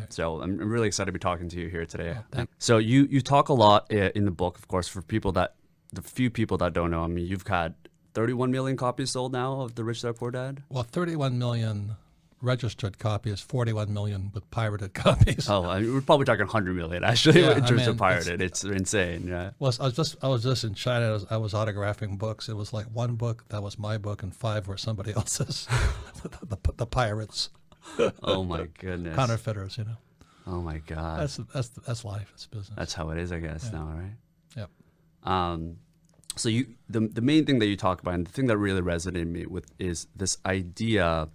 Right. So I'm really excited to be talking to you here today. Oh, So you talk a lot in the book, of course, for the few people that don't know. I mean, you've had 31 million copies sold now of The Rich Dad Poor Dad. Well, 31 million registered copies, 41 million with pirated copies. Oh, I mean, we're probably talking 100 million actually Yeah, in terms I of mean, pirated. It's insane. Yeah. Well, I was just in China. I was autographing books. It was like one book that was my book, and 5 were somebody else's. the pirates. Oh my goodness. Counterfeiters, you know. Oh my God. That's life. It's business. That's how it is, I guess, now, right? Yep. So the main thing that you talk about, and the thing that really resonated me with, is this idea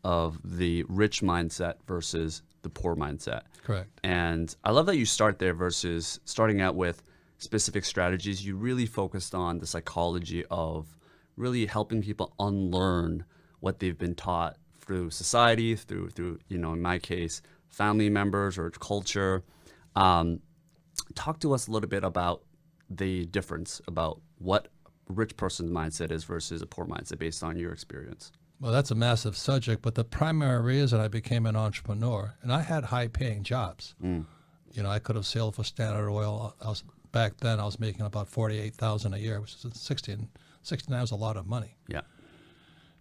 of the rich mindset versus the poor mindset. Correct. And I love that you start there versus starting out with specific strategies. You really focused on the psychology of really helping people unlearn what they've been taught through society, through in my case, family members or culture. Talk to us a little bit about the difference about what a rich person's mindset is versus a poor mindset based on your experience. Well, that's a massive subject, but the primary reason I became an entrepreneur, and I had high-paying jobs. You know, I could have sailed for Standard Oil. Back then, I was making about $48,000 a year, which is 69 was a lot of money. Yeah.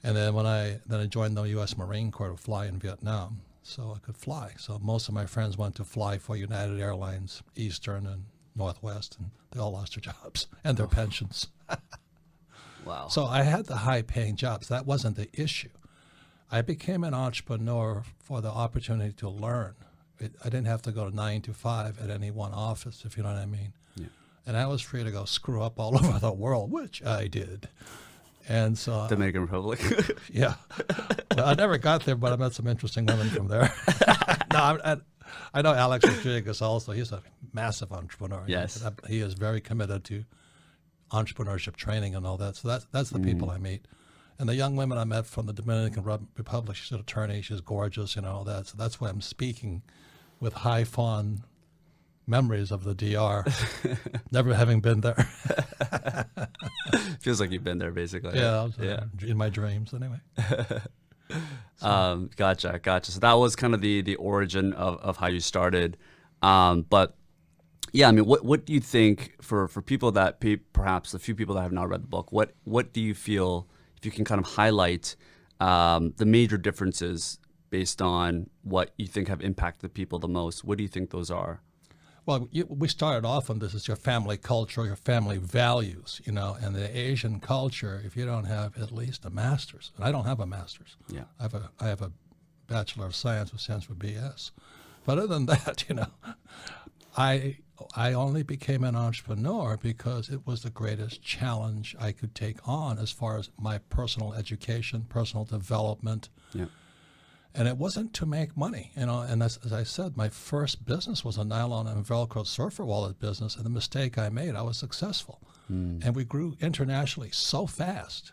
And then I joined the U.S. Marine Corps to fly in Vietnam, so I could fly. So most of my friends went to fly for United Airlines, Eastern, and Northwest, and they all lost their jobs and their pensions. Wow. So I had the high-paying jobs. That wasn't the issue. I became an entrepreneur for the opportunity to learn. I didn't have to go to 9 to 5 at any one office, if you know what I mean. Yeah. And I was free to go screw up all over the world, which I did. And so Dominican Republic. yeah. Well, I never got there, but I met some interesting women from there. No, I know Alex Rodriguez also. He's a massive entrepreneur. Yes. He is very committed to entrepreneurship training and all that. So that's the people I meet. And the young women I met from the Dominican Republic, she's an attorney, she's gorgeous, you know, all that. So that's why I'm speaking with high fond memories of the DR, never having been there. Feels like you've been there, basically. Yeah, in my dreams anyway. Gotcha. So that was kind of the origin of how you started. But yeah, I mean, what do you think for people that perhaps a few people that have not read the book, what do you feel, if you can kind of highlight the major differences based on what you think have impacted people the most? What do you think those are? Well, we started off on this as your family culture, your family values, you know, and the Asian culture, if you don't have at least a master's, and I don't have a master's. Yeah. I have a Bachelor of Science with Science for BS. But other than that, you know, I only became an entrepreneur because it was the greatest challenge I could take on as far as my personal education, personal development. Yeah. And it wasn't to make money, you know, and as I said, my first business was a nylon and Velcro surfer wallet business, and the mistake I made, I was successful. And we grew internationally so fast,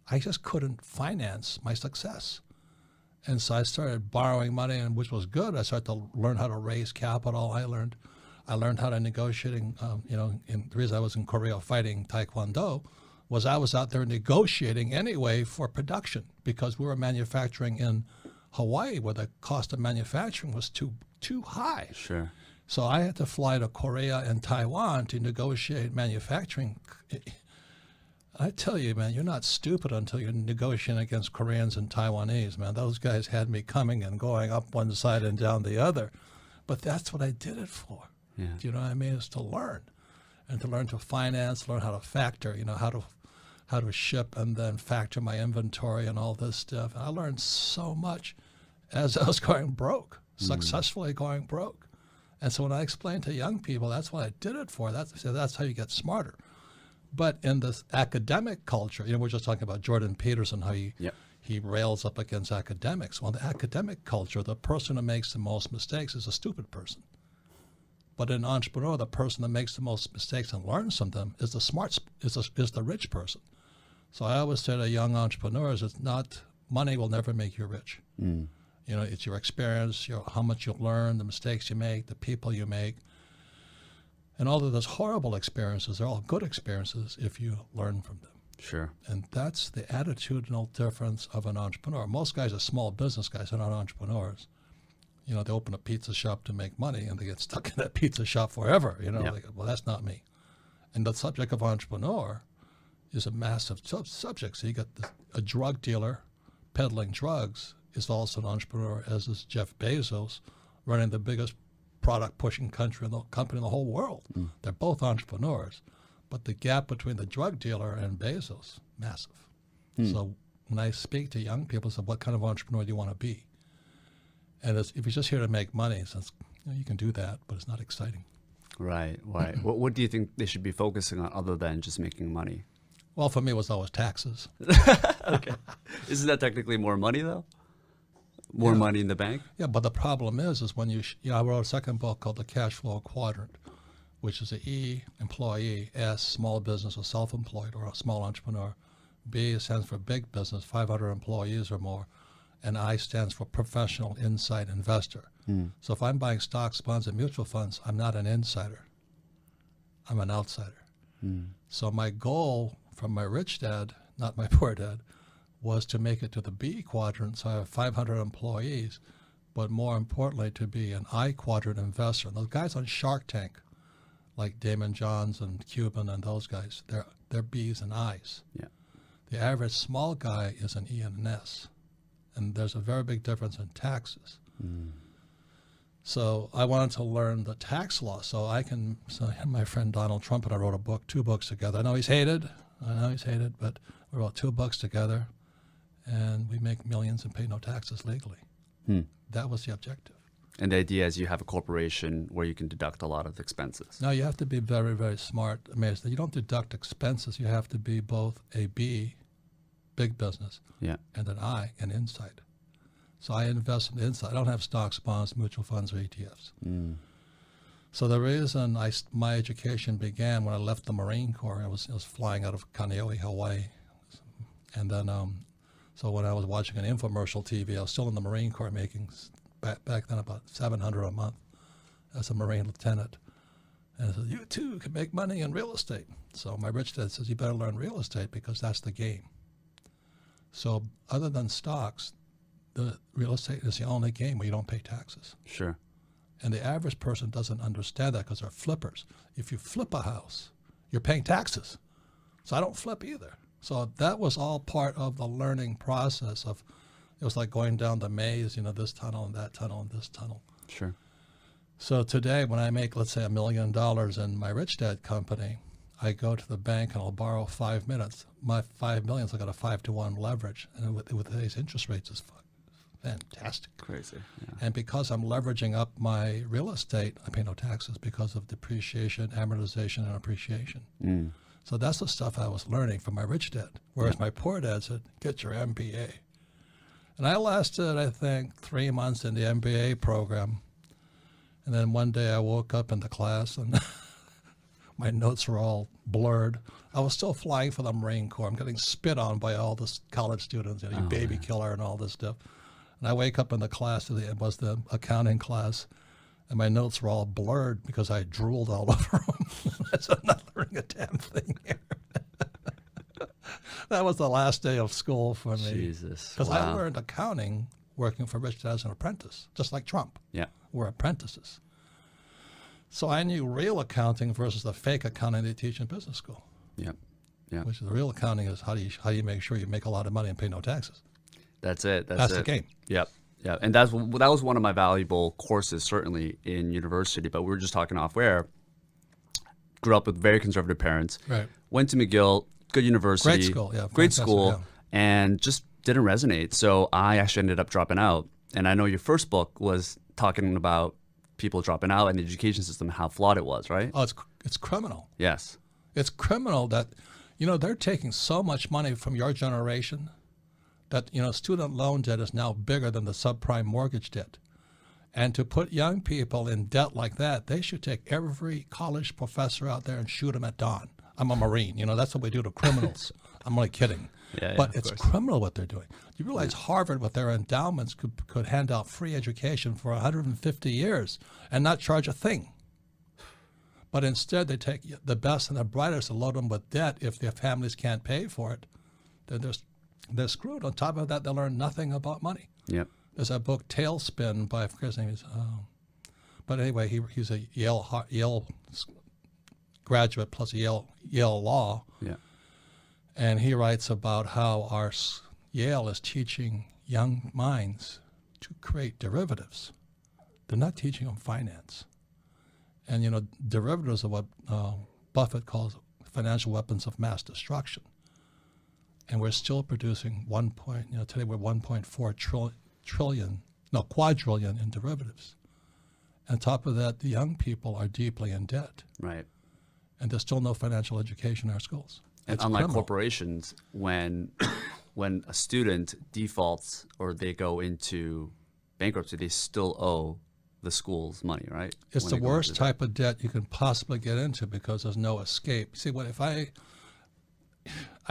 I just couldn't finance my success. And so I started borrowing money, and which was good. I started to learn how to raise capital. I learned how to negotiating, you know, the reason I was in Korea fighting Taekwondo was I was out there negotiating anyway for production because we were manufacturing in Hawaii, where the cost of manufacturing was too high. Sure. So I had to fly to Korea and Taiwan to negotiate manufacturing. I tell you, man, you're not stupid until you're negotiating against Koreans and Taiwanese, man. Those guys had me coming and going up one side and down the other. But that's what I did it for. Yeah. Do you know what I mean? Is to learn. And to learn to finance, learn how to factor, you know, how to ship and then factor my inventory and all this stuff. And I learned so much as I was going broke, successfully going broke. And so when I explain to young people, that's what I did it for. That's how you get smarter. But in this academic culture, you know, we're just talking about Jordan Peterson, how he rails up against academics. Well, the academic culture, the person who makes the most mistakes is a stupid person. But in entrepreneur, the person that makes the most mistakes and learns from them is the rich person. So I always say to young entrepreneurs, it's not, money will never make you rich. You know, it's your experience, how much you learn, the mistakes you make, the people you make. And all of those horrible experiences are all good experiences if you learn from them. Sure. And that's the attitudinal difference of an entrepreneur. Most guys are small business guys, they're not entrepreneurs. You know, they open a pizza shop to make money, and they get stuck in that pizza shop forever. You know, Yep. like, well, that's not me. And the subject of entrepreneur is a massive subject. So you got a drug dealer peddling drugs is also an entrepreneur, as is Jeff Bezos, running the biggest product-pushing company in the whole world. They're both entrepreneurs. But the gap between the drug dealer and Bezos, massive. So when I speak to young people, I say, what kind of entrepreneur do you want to be? And if you're just here to make money, it says, you can do that, but it's not exciting. Right. What do you think they should be focusing on other than just making money? Well, for me, it was always taxes. Okay. Isn't that technically more money, though? More money in the bank? Yeah, but the problem is when I wrote a second book called The Cash Flow Quadrant, which is a E, employee, S, small business or self-employed or a small entrepreneur. B stands for big business, 500 employees or more. And I stands for professional insight investor. So if I'm buying stocks, bonds, and mutual funds, I'm not an insider. I'm an outsider. So my goal from my rich dad, not my poor dad, was to make it to the B quadrant, so I have 500 employees, but more importantly, to be an I quadrant investor. And those guys on Shark Tank, like Damon Johns and Cuban and those guys, they're B's and I's. Yeah. The average small guy is an E and an S. And there's a very big difference in taxes. So I wanted to learn the tax law so my friend Donald Trump and I wrote two books together. I know he's hated, but we wrote 2 books together, and we make millions and pay no taxes legally. That was the objective. And the idea is you have a corporation where you can deduct a lot of expenses. Now you have to be very, very smart. I mean, you don't deduct expenses. You have to be both a B, big business, and an I, an insight. So I invest in insight. I don't have stocks, bonds, mutual funds, or ETFs. So the reason my education began when I left the Marine Corps, I was flying out of Kaneohe, Hawaii. And then, so when I was watching an infomercial TV, I was still in the Marine Corps making, back then, about $700 a month as a Marine lieutenant. And I said, you too can make money in real estate. So my rich dad says, you better learn real estate because that's the game. So other than stocks, the real estate is the only game where you don't pay taxes. Sure. And the average person doesn't understand that because they're flippers. If you flip a house, you're paying taxes. So I don't flip either. So that was all part of the learning process of, it was like going down the maze, this tunnel and that tunnel and this tunnel. Sure. So today when I make, let's say, $1 million in my rich dad company, I go to the bank and I'll borrow 5 minutes. My $5 million, I got a 5-to-1 leverage. And with today's interest rates, it's fantastic. Crazy. Yeah. And because I'm leveraging up my real estate, I pay no taxes because of depreciation, amortization, and appreciation. So that's the stuff I was learning from my rich dad. Whereas my poor dad said, get your MBA. And I lasted, I think, 3 months in the MBA program. And then one day I woke up in the class and my notes were all blurred. I was still flying for the Marine Corps. I'm getting spit on by all the college students, you baby killer and all this stuff. And I wake up in the class, it was the accounting class, and my notes were all blurred because I drooled all over them. So I'm not learning a damn thing here. That was the last day of school for me. Jesus. Because I learned accounting working for Rich Dad as an apprentice, just like Trump. Yeah. We're apprentices. So I knew real accounting versus the fake accounting they teach in business school. Yeah. Yeah. Which is the real accounting is how do you make sure you make a lot of money and pay no taxes. That's it. That's the game. Yep. Yeah. And that was one of my valuable courses, certainly in university, but we were just talking off air. Grew up with very conservative parents. Right. Went to McGill, good university. Great school, yeah. Great Fantastic, school, yeah. and just didn't resonate. So I actually ended up dropping out. And I know your first book was talking about people dropping out and the education system, how flawed it was, right? Oh, it's criminal. Yes. It's criminal that, they're taking so much money from your generation that, student loan debt is now bigger than the subprime mortgage debt. And to put young people in debt like that, they should take every college professor out there and shoot them at dawn. I'm a Marine, that's what we do to criminals. I'm only kidding. Yeah, but it's criminal what they're doing. You realize Harvard, with their endowments, could hand out free education for 150 years and not charge a thing. But instead, they take the best and the brightest and load them with debt. If their families can't pay for it, then they're screwed. On top of that, they learn nothing about money. Yep. There's a book, Tailspin, by, I forget his name is, but anyway, he's a Yale graduate plus Yale Law. Yeah. And he writes about how Yale is teaching young minds to create derivatives. They're not teaching them finance. And, derivatives are what Buffett calls financial weapons of mass destruction. And we're still producing today we're 1.4 quadrillion in derivatives. On top of that, the young people are deeply in debt. Right. And there's still no financial education in our schools. And It's unlike criminal. corporations, when a student defaults or they go into bankruptcy, they still owe the schools money, right? It's When the they go worst into type of debt you can possibly get into because there's no escape. See, if I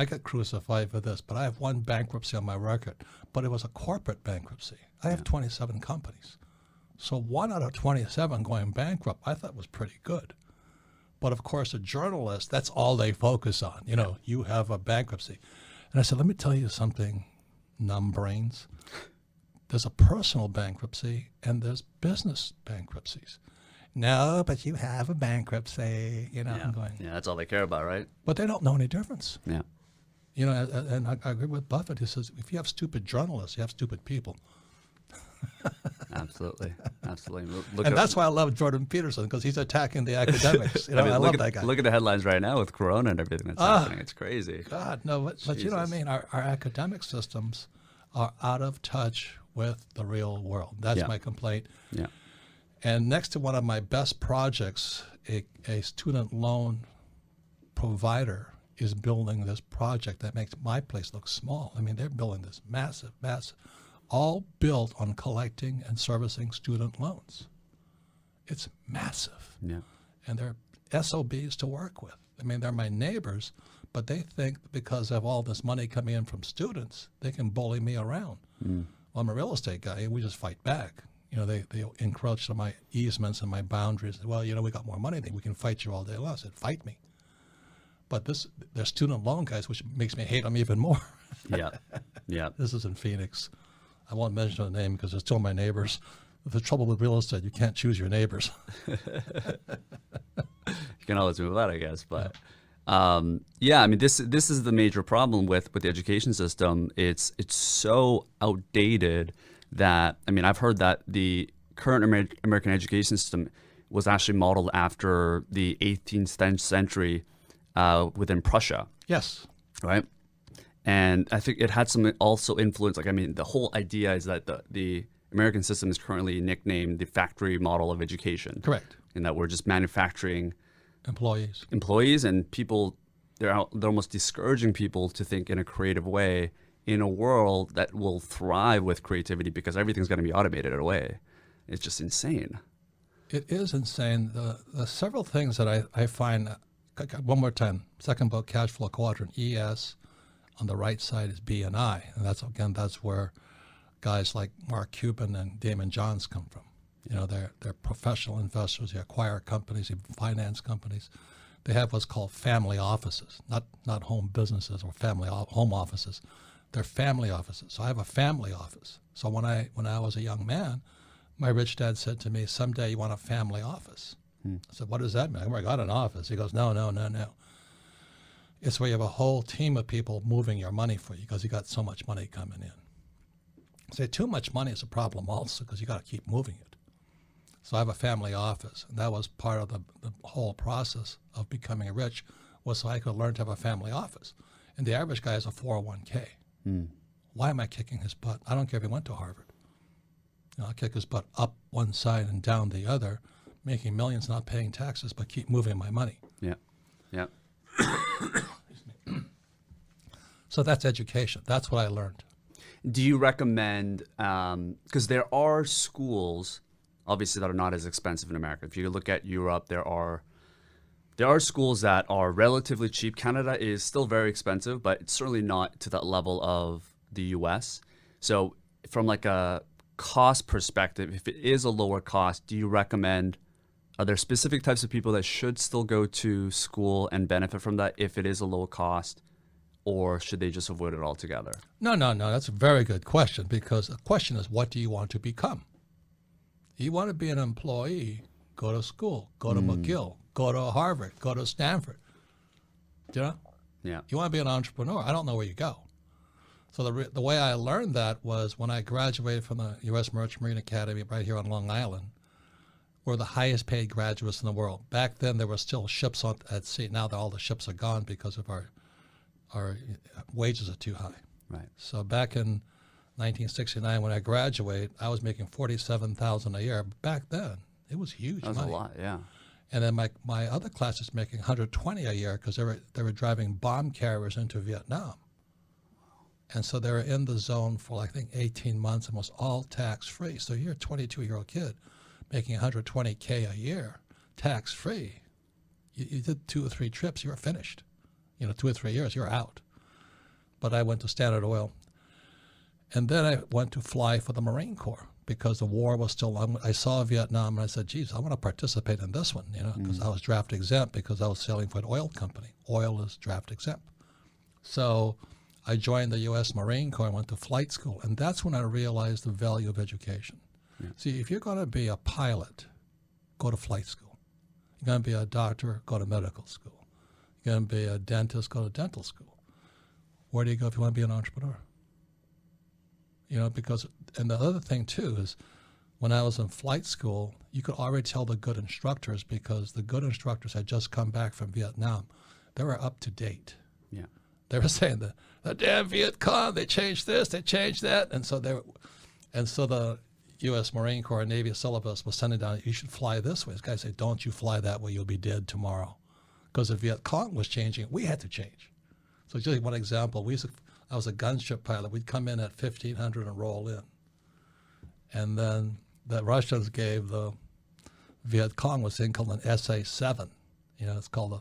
get crucified for this, but I have one bankruptcy on my record, but it was a corporate bankruptcy. I have 27 companies. So 1 out of 27 going bankrupt, I thought was pretty good. But of course, a journalist, that's all they focus on. You have a bankruptcy. And I said, let me tell you something, numbbrains. There's a personal bankruptcy and there's business bankruptcies. No, but you have a bankruptcy, I'm going. Yeah, that's all they care about, right? But they don't know any difference. Yeah. And I agree with Buffett. He says, if you have stupid journalists, you have stupid people. Absolutely. Absolutely. And that's why I love Jordan Peterson, because he's attacking the academics. I love that guy. Look at the headlines right now with Corona and everything that's happening. It's crazy. God, no, but you know what I mean? Our academic systems are out of touch with the real world. That's my complaint. Yeah. And next to one of my best projects, a student loan provider is building this project that makes my place look small. I mean, they're building this massive, all built on collecting and servicing student loans. It's massive. Yeah. And they're SOBs to work with. I mean, they're my neighbors, but they think because of all this money coming in from students, they can bully me around. Well, I'm a real estate guy, and we just fight back. They encroach on my easements and my boundaries. Well, we got more money than we can fight you all day long. I said, fight me. But they're student loan guys, which makes me hate them even more. Yeah. Yeah. This is in Phoenix. I won't mention the name because they're still my neighbors. The trouble with real estate, you can't choose your neighbors. You can always move out, I guess. But yeah, I mean, this is the major problem with the education system. It's so outdated that, I mean, I've heard that the current American education system was actually modeled after the 18th century within Prussia. Yes. Right. And I think it had some also influence. Like, I mean, the whole idea is that the American system is currently nicknamed the factory model of education. Correct. In that we're just manufacturing employees and people. They're almost discouraging people to think in a creative way in a world that will thrive with creativity because everything's going to be automated away. It's just insane. It is insane. The several things that I find, one more time, second book, Cash Flow Quadrant, ES. On the right side is B and I. And that's where guys like Mark Cuban and Damon Johns come from. They're professional investors. They acquire companies, they finance companies. They have what's called family offices, not home businesses or home offices. They're family offices. So I have a family office. So when I was a young man, my rich dad said to me, someday you want a family office. I said, what does that mean? I got an office. He goes, no. It's where you have a whole team of people moving your money for you because you got so much money coming in. Say too much money is a problem also because you got to keep moving it. So I have a family office, and that was part of the whole process of becoming rich, was so I could learn to have a family office. And the average guy has a 401k. Why am I kicking his butt? I don't care if he went to Harvard. I'll kick his butt up one side and down the other, making millions, not paying taxes, but keep moving my money. Yeah. Yeah. So that's education. That's what I learned. Do you recommend, because there are schools, obviously, that are not as expensive in America. If you look at Europe, there are schools that are relatively cheap. Canada is still very expensive, but it's certainly not to that level of the US. So from like a cost perspective, if it is a lower cost, do you recommend, are there specific types of people that should still go to school and benefit from that if it is a lower cost? or should they just avoid it altogether? No. That's a very good question, because the question is, what do you want to become? You want to be an employee, go to school, go to McGill, go to Harvard, go to Stanford. Do you know? Yeah. You want to be an entrepreneur, I don't know where you go. So the way I learned that was when I graduated from the U.S. Merchant Marine Academy right here on Long Island. We're the highest paid graduates in the world. Back then, there were still ships at sea. Now that all the ships are gone because of our wages are too high. Right. So back in 1969, when I graduated, I was making $47,000 a year. Back then, it was huge money. That was a lot, yeah. And then my other class is making $120 a year because they were driving bomb carriers into Vietnam. And so they were in the zone for, I think, 18 months and was all tax-free. So you're a 22-year-old kid making $120K a year, tax-free. You did 2 or 3 trips, you were finished. 2 or 3 years, you're out. But I went to Standard Oil. And then I went to fly for the Marine Corps because the war was still on. I saw Vietnam and I said, geez, I want to participate in this one, because I was draft exempt because I was sailing for an oil company. Oil is draft exempt. So I joined the U.S. Marine Corps and went to flight school. And that's when I realized the value of education. Yeah. See, if you're going to be a pilot, go to flight school. You're going to be a doctor, go to medical school. You're going to be a dentist, go to dental school. Where do you go if you want to be an entrepreneur? Because, and the other thing too is when I was in flight school, you could already tell the good instructors because the good instructors had just come back from Vietnam. They were up to date. Yeah. They were saying the damn Viet Cong, they changed this, they changed that. And so the U.S. Marine Corps and Navy syllabus was sending down, you should fly this way. This guy said, don't you fly that way, you'll be dead tomorrow. Because the Viet Cong was changing, we had to change. So just one example, I was a gunship pilot. We'd come in at 1,500 and roll in. And then the Russians gave the Viet Cong was thing called an SA-7. It's called a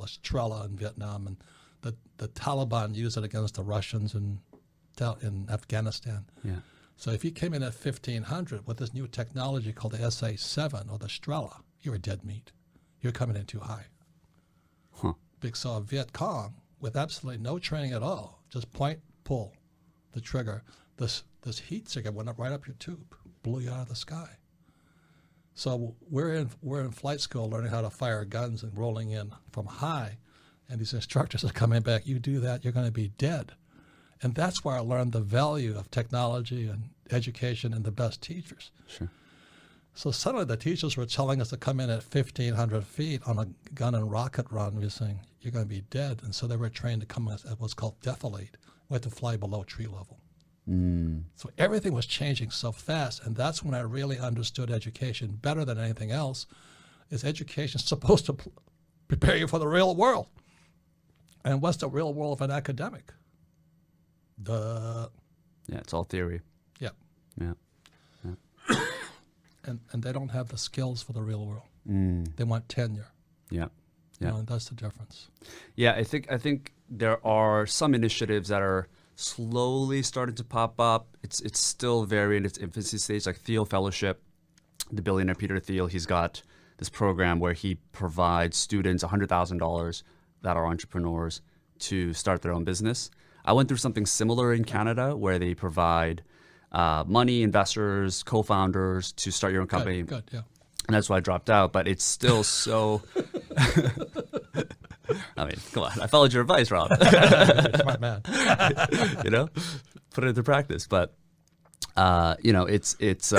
Strela in Vietnam. And the Taliban used it against the Russians in Afghanistan. Yeah. So if you came in at 1,500 with this new technology called the SA-7 or the Strela, you were dead meat. You're coming in too high. Huh. Because a Viet Cong, with absolutely no training at all, just point, pull the trigger, this heat cigarette went up right up your tube, blew you out of the sky. So we're in flight school learning how to fire guns and rolling in from high, and these instructors are coming back, you do that, you're going to be dead. And that's where I learned the value of technology and education and the best teachers. Sure. So suddenly the teachers were telling us to come in at 1,500 feet on a gun and rocket run. We were saying, you're going to be dead. And so they were trained to come at what's called defilade. We had to fly below tree level. So everything was changing so fast. And that's when I really understood education better than anything else, is education supposed to prepare you for the real world. And what's the real world of an academic? Yeah, it's all theory. Yeah. Yeah. And they don't have the skills for the real world. They want tenure. Yeah. Yeah. And that's the difference. Yeah, I think there are some initiatives that are slowly starting to pop up. It's still very in its infancy stage, like Thiel Fellowship, the billionaire Peter Thiel, he's got this program where he provides students $100,000 that are entrepreneurs to start their own business. I went through something similar in Canada where they provide money, investors, co-founders to start your own company. Good, yeah. And that's why I dropped out, but it's still so... I mean, come on. I followed your advice, Rob. Smart man. Put it into practice. But, it's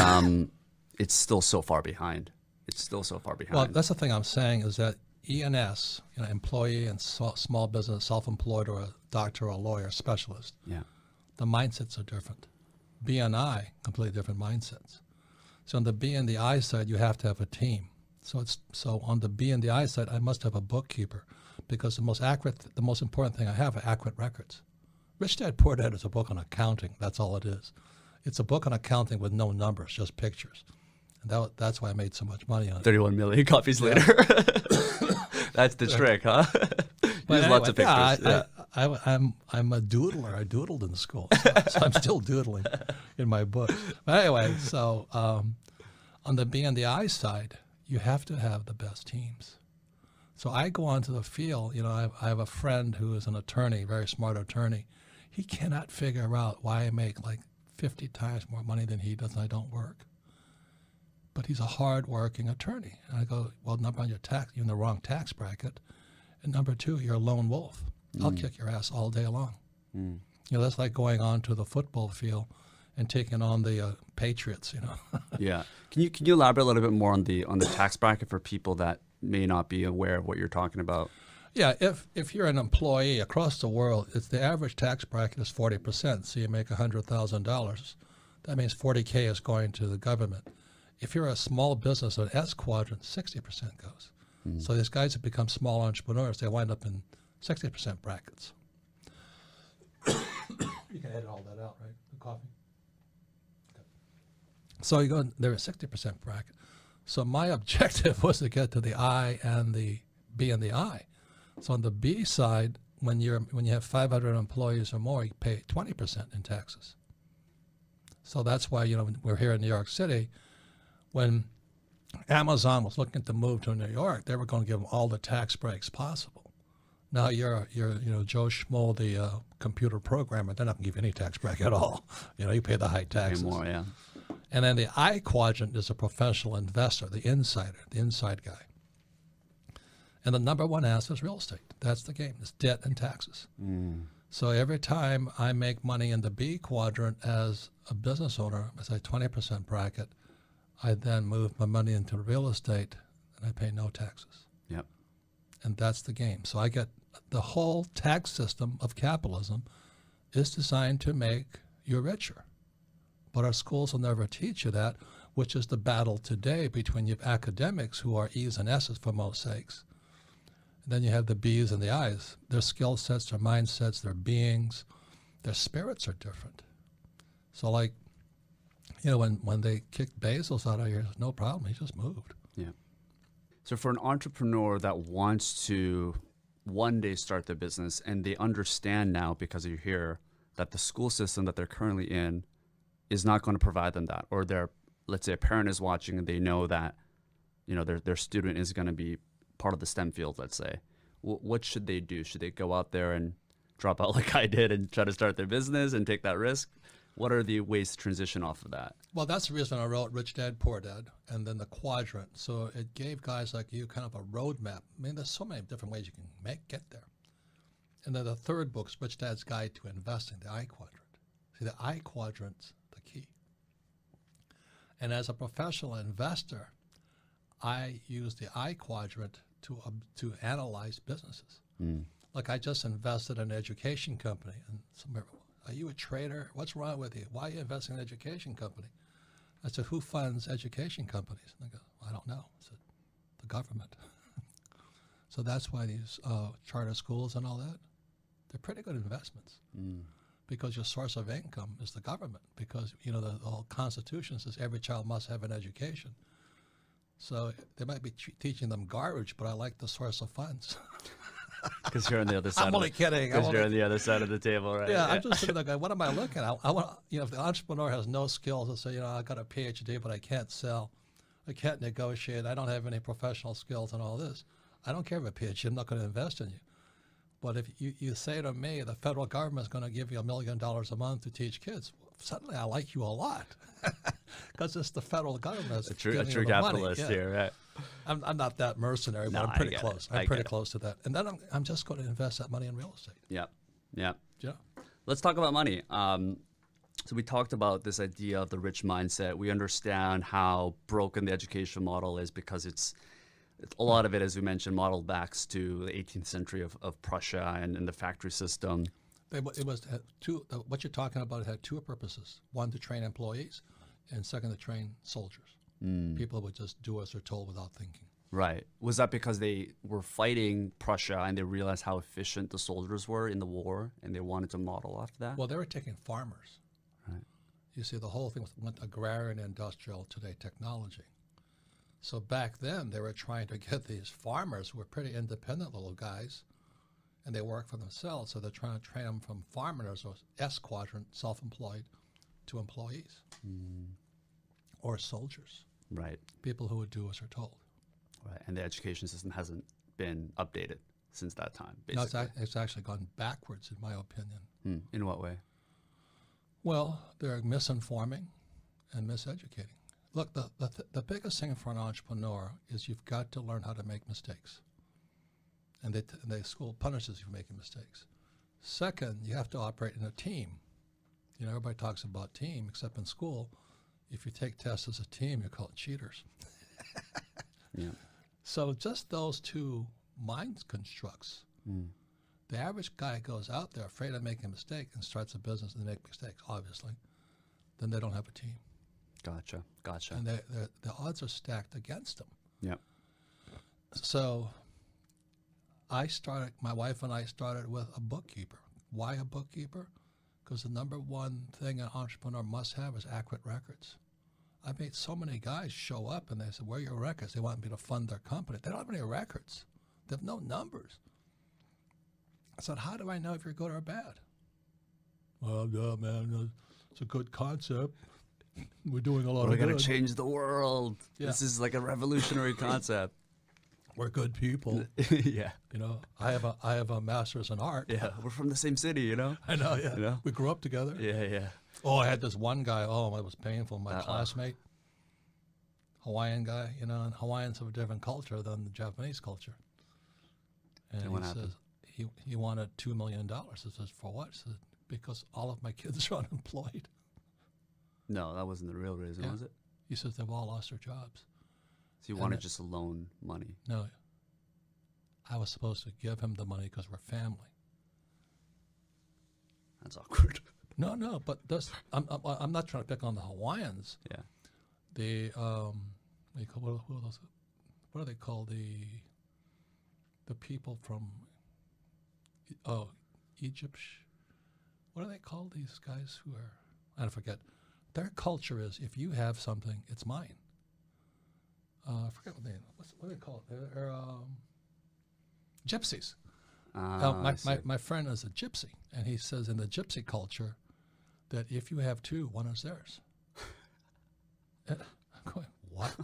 still so far behind. It's still so far behind. Well, that's the thing I'm saying is that E&S, employee and small business, self-employed, or a doctor or a lawyer, specialist, the mindsets are different. B&I, completely different mindsets. So on the B and the I side, you have to have a team. So on the B and the I side, I must have a bookkeeper, because the most important thing I have are accurate records. Rich Dad Poor Dad is a book on accounting. That's all it is. It's a book on accounting with no numbers, just pictures. And that's why I made so much money on it. 31 million copies later. That's the trick, huh? Use lots of pictures. I'm a doodler. I doodled in school, so I'm still doodling in my book. But anyway, so on the B and the I side, you have to have the best teams. So I go onto the field. I have a friend who is an attorney, very smart attorney. He cannot figure out why I make like 50 times more money than he does and I don't work. But he's a hard-working attorney. And I go, well, number one, you're in the wrong tax bracket. And number two, you're a lone wolf. I'll kick your ass all day long. That's like going on to the football field and taking on the Patriots, Yeah. Can you elaborate a little bit more on the tax bracket for people that may not be aware of what you're talking about? Yeah, if you're an employee across the world, the average tax bracket is 40%. So you make $100,000. That means 40K is going to the government. If you're a small business, an S quadrant, 60% goes. So these guys have become small entrepreneurs. They wind up in 60% brackets. You can edit all that out, right? The coffee. Okay. So you go, they're a 60% bracket. So my objective was to get to the I and the B and the I. So on the B side, when you have 500 employees or more, you pay 20% in taxes. So that's why we're here in New York City. When Amazon was looking to move to New York, they were going to give them all the tax breaks possible. Now you're Joe Schmo, the computer programmer. They're not going to give you any tax break at all. You pay the high taxes. More, yeah. And then the I quadrant is a professional investor, the insider, the inside guy. And the number one asset is real estate. That's the game. It's debt and taxes. So every time I make money in the B quadrant as a business owner, as a 20% bracket, I then move my money into real estate and I pay no taxes. Yep. And that's the game. So I get the whole tax system of capitalism is designed to make you richer. But our schools will never teach you that, which is the battle today between you academics who are E's and S's for most sakes. And then you have the B's and the I's. Their skill sets, their mindsets, their beings, their spirits are different. So like, when they kicked Bezos out of here, no problem. He just moved. Yeah. So for an entrepreneur that wants to one day start their business and they understand now because you're here that the school system that they're currently in is not going to provide them that, or let's say a parent is watching and they know that, their student is going to be part of the STEM field, let's say, what should they do? Should they go out there and drop out like I did and try to start their business and take that risk? What are the ways to transition off of that? Well, that's the reason I wrote Rich Dad, Poor Dad, and then the quadrant. So it gave guys like you kind of a roadmap. I mean, there's so many different ways you can get there. And then the third book is Rich Dad's Guide to Investing, the I quadrant. See, the I quadrant's the key. And as a professional investor, I use the I quadrant to analyze businesses. Like I just invested in an education company, and somebody, are you a trader? What's wrong with you? Why are you investing in an education company? I said, who funds education companies? And they go, I don't know. I said, the government. So that's why these charter schools and all that, they're pretty good investments because your source of income is the government because, the whole Constitution says every child must have an education. So they might be teaching them garbage, but I like the source of funds. Because you're on the other side. I'm only kidding. Because you're on the other side of the table, right? Yeah, I'm just sitting there going, what am I looking at? I want, if the entrepreneur has no skills and say, I got a PhD, but I can't sell, I can't negotiate, I don't have any professional skills and all this. I don't care if a PhD, I'm not going to invest in you. But if you say to me, the federal government is going to give you $1 million a month to teach kids, suddenly I like you a lot because it's the federal government that's a true money. capitalist Yeah. here, right? I'm not that mercenary, but I'm pretty close. I'm pretty close to that. And then I'm just going to invest that money in real estate. Yep. Yeah. Let's talk about money. So we talked about this idea of the rich mindset. We understand how broken the education model is because it's a lot of it, as we mentioned, modeled back to the 18th century of Prussia and the factory system. It was what you're talking about had two purposes. One, to train employees, and second, to train soldiers. People would just do as they're told without thinking. Right. Was that because they were fighting Prussia and they realized how efficient the soldiers were in the war and they wanted to model after that? Well, they were taking farmers. Right. You see, the whole thing went agrarian, industrial, today technology. So back then, they were trying to get these farmers who were pretty independent little guys, and they work for themselves. So they're trying to train them from farmers or S quadrant, self-employed, to employees or soldiers. Right. People who would do as they're told. Right. And the education system hasn't been updated since that time, No, basically. it's actually gone backwards, in my opinion. In what way? Well, they're misinforming and miseducating. Look, the biggest thing for an entrepreneur is you've got to learn how to make mistakes. And the school punishes you for making mistakes. Second, you have to operate in a team. You know, everybody talks about team, except in school. If you take tests as a team, you're called cheaters. Yeah. So just those two mind constructs. The average guy goes out there afraid of making a mistake and starts a business and they make mistakes, obviously. Then they don't have a team. Gotcha. And the odds are stacked against them. Yeah. So my wife and I started with a bookkeeper. Why a bookkeeper? Because the number one thing an entrepreneur must have is accurate records. I made so many guys show up and they said, where are your records? They want me to fund their company. They don't have any records. They have no numbers. I said, how do I know if you're good or bad? Well, no, man, it's a good concept. We're doing a lot of We're good. going to change the world. Yeah. This is like a revolutionary concept. We're good people. Yeah. You know, I have a master's in art. Yeah. We're from the same city, you know? I know, yeah. You know? We grew up together. Yeah, yeah. Oh, I had this one guy. Oh, it was painful. My classmate, Hawaiian guy, you know, and Hawaiians have a different culture than the Japanese culture. And what he happened? says he wanted $2 million. I says, for what? I said, because all of my kids are unemployed. No, that wasn't the real reason, Yeah. was it? He says they've all lost their jobs. So you wanted just to loan money. No, I was supposed to give him the money because we're family. That's awkward. No, but I'm not trying to pick on the Hawaiians. Yeah. The what are they called? The people from Egypt. What are they called? These guys who are, I forget. Their culture is if you have something, it's mine. I forget what do they call it? They're gypsies. My friend is a gypsy, and he says in the gypsy culture that if you have two, one is theirs. I'm going, what?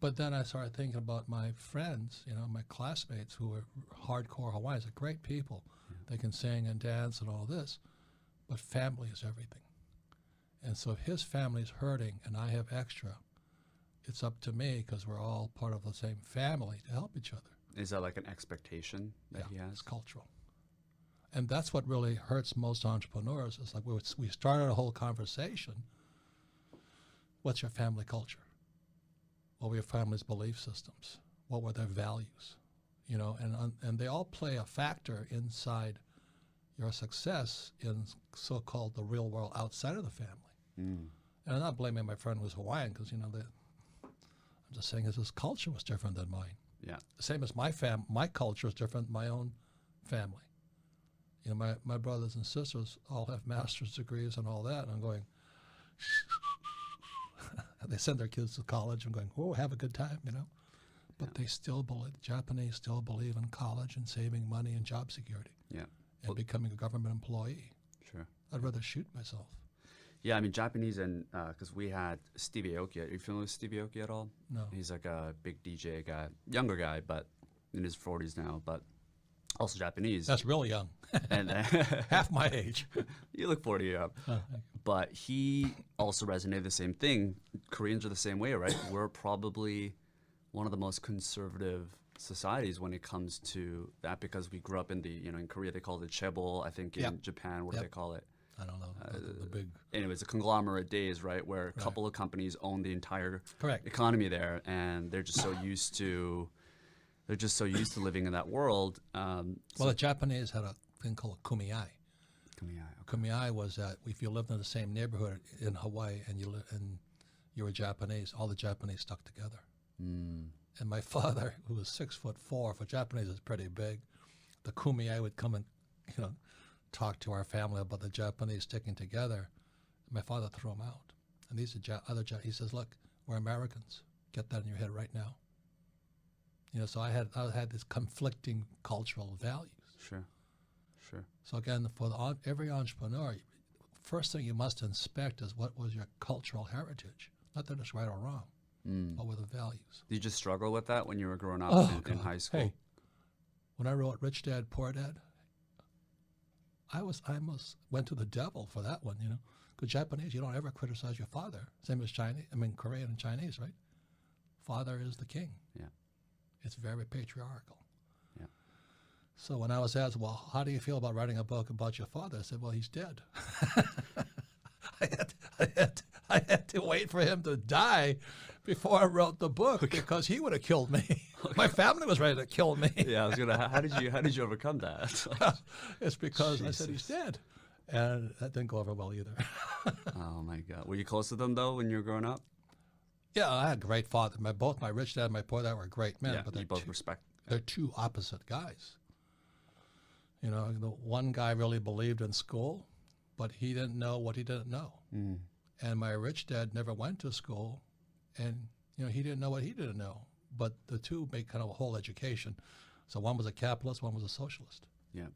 But then I started thinking about my friends, you know, my classmates who are hardcore Hawaiians, they're great people. Yeah. They can sing and dance and all this, but family is everything. And so if his family's hurting and I have extra, it's up to me, because we're all part of the same family, to help each other. Is that like an expectation that he has? It's cultural. And that's what really hurts most entrepreneurs. It's like we started a whole conversation. What's your family culture? What were your family's belief systems? What were their values? You know, and they all play a factor inside your success in so-called the real world outside of the family. And I'm not blaming my friend who was Hawaiian, because, you know, I'm just saying his culture was different than mine. Yeah. Same as my culture is different than my own family. You know, my brothers and sisters all have master's degrees and all that, and I'm going, they send their kids to college and going, oh, have a good time, you know. But they still believe, the Japanese still believe in college and saving money and job security. Yeah. And becoming a government employee. Sure. I'd rather shoot myself. Yeah, I mean, Japanese, and because we had Stevie Aoki. Are you familiar with Stevie Aoki at all? No. He's like a big DJ guy, younger guy, but in his 40s now, but also Japanese. That's really young. And half my age. You look 40 years old. But he also resonated the same thing. Koreans are the same way, right? We're probably one of the most conservative societies when it comes to that, because we grew up in in Korea they call it chaebol. I think in Japan, what do they call it? I don't know. The big. Anyways, a conglomerate days, right, where a couple of companies own the entire economy there, and they're just so used to living in that world. Well, the Japanese had a thing called kumiai. Kumiai was that if you lived in the same neighborhood in Hawaii and you were Japanese, all the Japanese stuck together. And my father, who was 6'4", for Japanese is pretty big, the kumiai would come and, you know, talk to our family about the Japanese sticking together. My father threw them out. And these are he says, look, we're Americans. Get that in your head right now. You know, so I had this conflicting cultural values. Sure. So again, for every entrepreneur, first thing you must inspect is what was your cultural heritage. Not that it's right or wrong. What were the values? Did you just struggle with that when you were growing up in high school? Hey, When I wrote Rich Dad, Poor Dad, I almost went to the devil for that one, you know. Because Japanese, you don't ever criticize your father. Same as Chinese, Korean and Chinese, right? Father is the king. Yeah. It's very patriarchal. Yeah. So when I was asked, well, how do you feel about writing a book about your father? I said, well, he's dead. I had to wait for him to die before I wrote the book because he would have killed me. My family was ready to kill me. Yeah, I was gonna. How did you overcome that? It's because I said Jesus. he's dead, and that didn't go over well either. Oh my God. Were you close to them though when you were growing up? Yeah, I had a great father. Both my rich dad and my poor dad were great men, Yeah, but you both respect. they're two opposite guys. You know, the one guy really believed in school, but he didn't know what he didn't know. Mm. And my rich dad never went to school, and you know he didn't know what he didn't know. But the two made kind of a whole education. So one was a capitalist, one was a socialist. Yeah.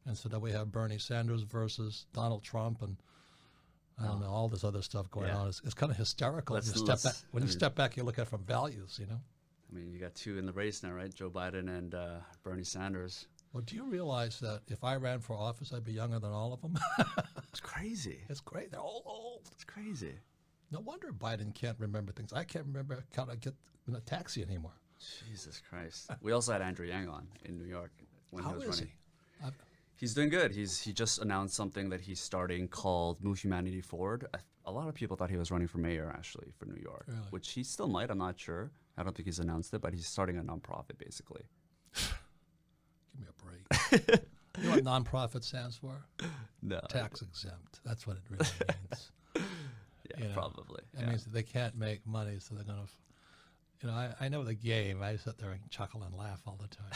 And so then we have Bernie Sanders versus Donald Trump, and I don't know, all this other stuff going Yeah. on. It's kind of hysterical. When you step back, you look at it from values, you know. I mean, you got two in the race now, right? Joe Biden and Bernie Sanders. Well, do you realize that if I ran for office, I'd be younger than all of them? It's crazy. It's great. They're all old. It's crazy. No wonder Biden can't remember things. I can't remember how to get in a taxi anymore. Jesus Christ. We also had Andrew Yang on in New York when How he was is running. he? He's doing good. He just announced something that he's starting called Move Humanity Forward. A lot of people thought he was running for mayor, actually, for New York, Really? which he still might. I'm not sure. I don't think he's announced it, but he's starting a nonprofit, basically. Give me a break. You know what nonprofit stands for? No. Tax exempt. That's what it really means. Yeah, You know, probably. It Yeah. means that they can't make money, so they're going to, you know, I know the game. I sit there and chuckle and laugh all the time.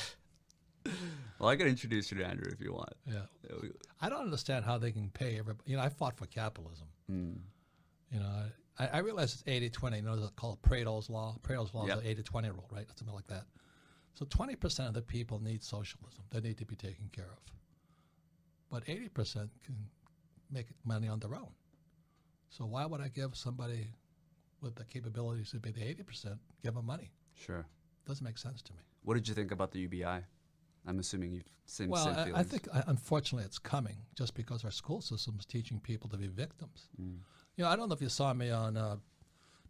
Well, I can introduce you to Andrew if you want. Yeah. Yeah, we- I don't understand how they can pay everybody. You know, I fought for capitalism. Mm. You know, I realize it's 80-20. You know, it's called Pareto's Law. Pareto's Law Yep. is the 80-20 rule, right? Something like that. So 20% of the people need socialism. They need to be taken care of. But 80% can make money on their own. So why would I give somebody with the capabilities to be the 80%, give them money? Sure. Doesn't make sense to me. What did you think about the UBI? I'm assuming you've seen Well, same I feelings. think, unfortunately, it's coming just because our school system is teaching people to be victims. Mm. You know, I don't know if you saw me on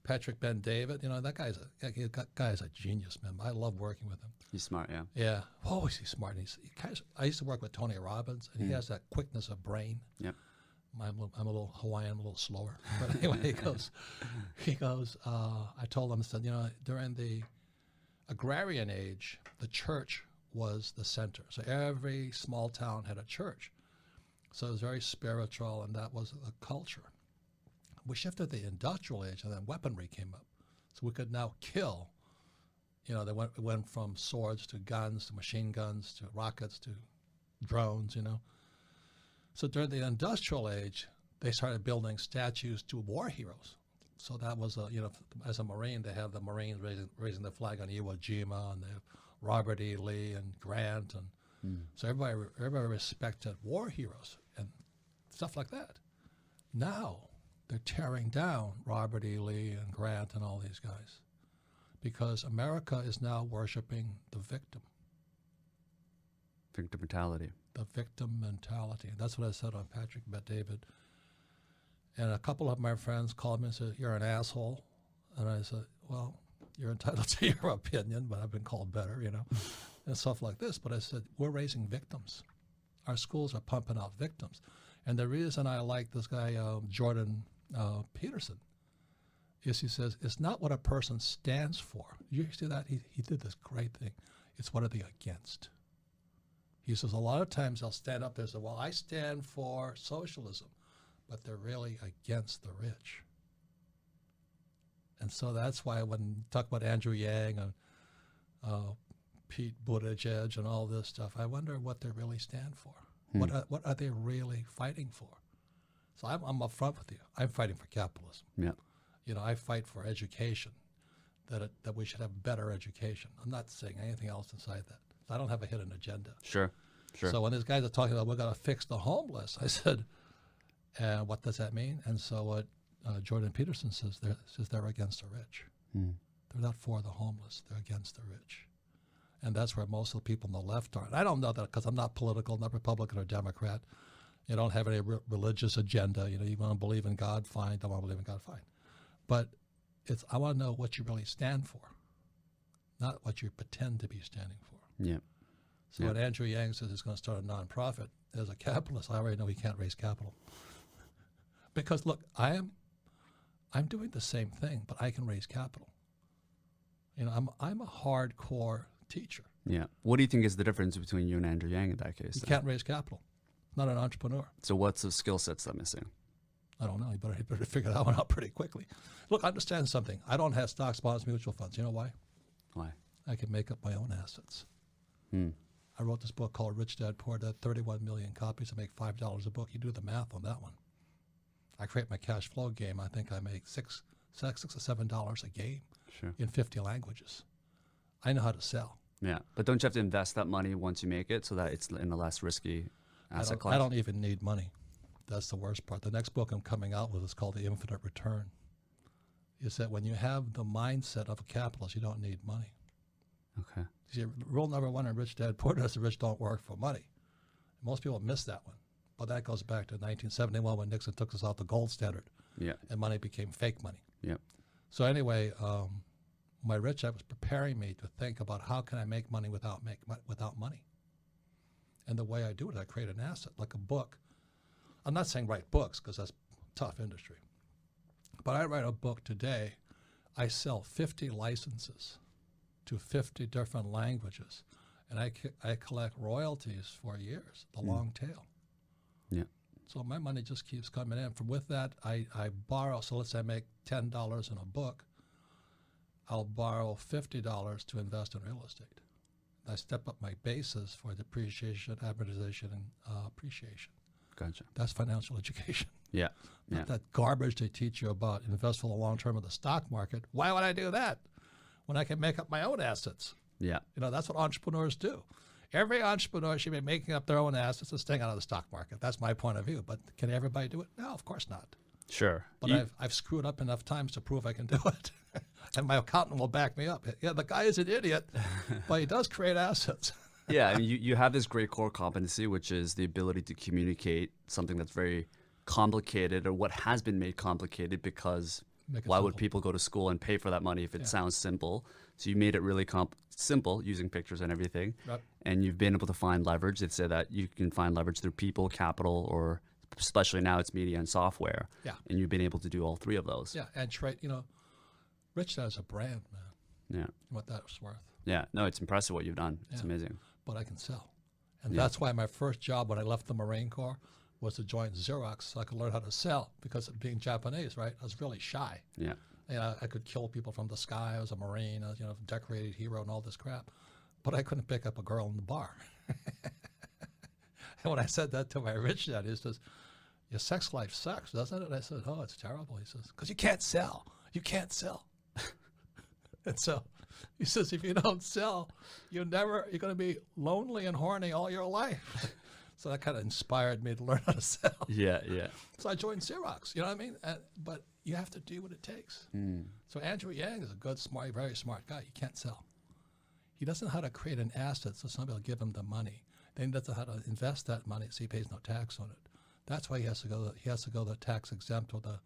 Patrick Ben David. You know, that guy's a genius, man. I love working with him. He's smart, yeah. Yeah. Oh, is he smart? I used to work with Tony Robbins, and he has that quickness of brain. Yep. I'm a little Hawaiian, I'm a little slower. But anyway, he goes, I told him, I said, you know, during the agrarian age, the church was the center. So every small town had a church. So it was very spiritual, and that was the culture. We shifted to the industrial age, and then weaponry came up. So we could now kill. You know, it went from swords to guns to machine guns to rockets to drones, you know. So during the industrial age, they started building statues to war heroes. So that was, you know, as a Marine, they have the Marines raising the flag on Iwo Jima, and they have Robert E. Lee and Grant. And so everybody respected war heroes and stuff like that. Now they're tearing down Robert E. Lee and Grant and all these guys because America is now worshiping the victim. Victim mentality. The victim mentality. And that's what I said on Patrick Bet David. And a couple of my friends called me and said, "You're an asshole." And I said, "Well, you're entitled to your opinion, but I've been called better, you know," and stuff like this. But I said, we're raising victims. Our schools are pumping out victims. And the reason I like this guy, Jordan Peterson, is he says, it's not what a person stands for. You see that? He did this great thing. It's what are they against? He says a lot of times they'll stand up there and say, well, I stand for socialism, but they're really against the rich. And so that's why when you talk about Andrew Yang and Pete Buttigieg and all this stuff, I wonder what they really stand for. What are they really fighting for? So I'm upfront with you. I'm fighting for capitalism. Yeah. You know, I fight for education, that we should have better education. I'm not saying anything else inside that. I don't have a hidden agenda. Sure. Sure. So when these guys are talking about we're going to fix the homeless, I said, what does that mean? And so what Jordan Peterson says they're against the rich. They're not for the homeless. They're against the rich. And that's where most of the people on the left are. And I don't know that because I'm not political, not Republican or Democrat. You don't have any religious agenda. You know, you want to believe in God, fine. Don't want to believe in God, fine. But I want to know what you really stand for, not what you pretend to be standing for. Yeah. So when Andrew Yang says he's going to start a nonprofit, as a capitalist, I already know he can't raise capital. Because look, I'm doing the same thing, but I can raise capital. You know, I'm a hardcore teacher. Yeah. What do you think is the difference between you and Andrew Yang in that case? He can't raise capital. Not an entrepreneur. So what's the skill sets that missing? I don't know. You better figure that one out pretty quickly. Look, understand something. I don't have stocks, bonds, mutual funds. You know why? Why? I can make up my own assets. Hmm. I wrote this book called Rich Dad Poor Dad, 31 million copies. I make $5 a book. You do the math on that one. I create my cash flow game. I think I make $6 or $7 a game in 50 languages. I know how to sell. Yeah, but don't you have to invest that money once you make it so that it's in the less risky asset class? I don't even need money. That's the worst part. The next book I'm coming out with is called The Infinite Return. Is that when you have the mindset of a capitalist, you don't need money. Okay. See, rule number one in Rich Dad Poor Dad is the rich don't work for money. Most people miss that one. But that goes back to 1971 when Nixon took us off the gold standard. Yeah. And money became fake money. Yeah. So anyway, my Rich Dad was preparing me to think about how can I make money without money. And the way I do it, I create an asset, like a book. I'm not saying write books because that's a tough industry. But I write a book today. I sell 50 licenses to 50 different languages. And I collect royalties for years, the long tail. Yeah. So my money just keeps coming in. From with that, I borrow. So let's say I make $10 in a book. I'll borrow $50 to invest in real estate. I step up my basis for depreciation, amortization, and appreciation. Gotcha. That's financial education. Yeah. Not that garbage they teach you about invest for the long term of the stock market. Why would I do that when I can make up my own assets? Yeah. You know, that's what entrepreneurs do. Every entrepreneur should be making up their own assets and staying out of the stock market. That's my point of view. But can everybody do it? No, of course not. Sure. But I've screwed up enough times to prove I can do it. And my accountant will back me up. Yeah, the guy is an idiot, but he does create assets. Yeah, I mean, you have this great core competency, which is the ability to communicate something that's very complicated or what has been made complicated because why would people go to school and pay for that money if it sounds simple? So you made it really simple using pictures and everything. Right. And you've been able to find leverage. They say that you can find leverage through people, capital, or especially now it's media and software. Yeah. And you've been able to do all three of those. Yeah, and trade, you know, Rich Dad is a brand, man. Yeah. What that's worth. Yeah, no, it's impressive what you've done. It's amazing. But I can sell. And that's why my first job when I left the Marine Corps was to join Xerox so I could learn how to sell because of being Japanese, right? I was really shy. Yeah. You know, I could kill people from the sky. I was a Marine, I was, you know, decorated hero and all this crap. But I couldn't pick up a girl in the bar. And when I said that to my Rich Dad, he says, your sex life sucks, doesn't it? I said, oh, it's terrible. He says, because you can't sell. You can't sell. And so he says, if you don't sell, you're going to be lonely and horny all your life. So that kind of inspired me to learn how to sell. Yeah, yeah. So I joined Xerox, you know what I mean? But you have to do what it takes. So Andrew Yang is a good, smart, very smart guy. He can't sell. He doesn't know how to create an asset so somebody will give him the money. Then he doesn't know how to invest that money so he pays no tax on it. That's why he has to go the tax exempt or the,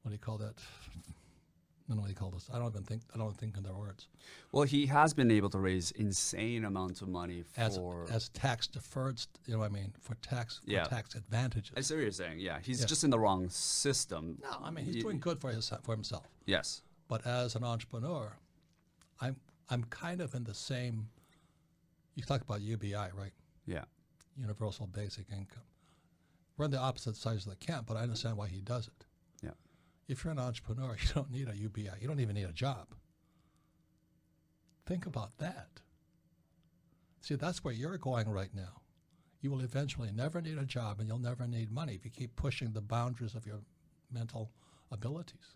what do you call that? I don't know what you call this. I don't think in their words. Well, he has been able to raise insane amounts of money for as tax deferred. You know what I mean? For tax advantages. I see what you're saying. Yeah, he's just in the wrong system. No, I mean he's doing good for himself. Yes. But as an entrepreneur, I'm kind of in the same. You talk about UBI, right? Yeah. Universal Basic Income. We're on the opposite sides of the camp, but I understand why he does it. Yeah. If you're an entrepreneur, you don't need a UBI. You don't even need a job. Think about that. See, that's where you're going right now. You will eventually never need a job, and you'll never need money if you keep pushing the boundaries of your mental abilities.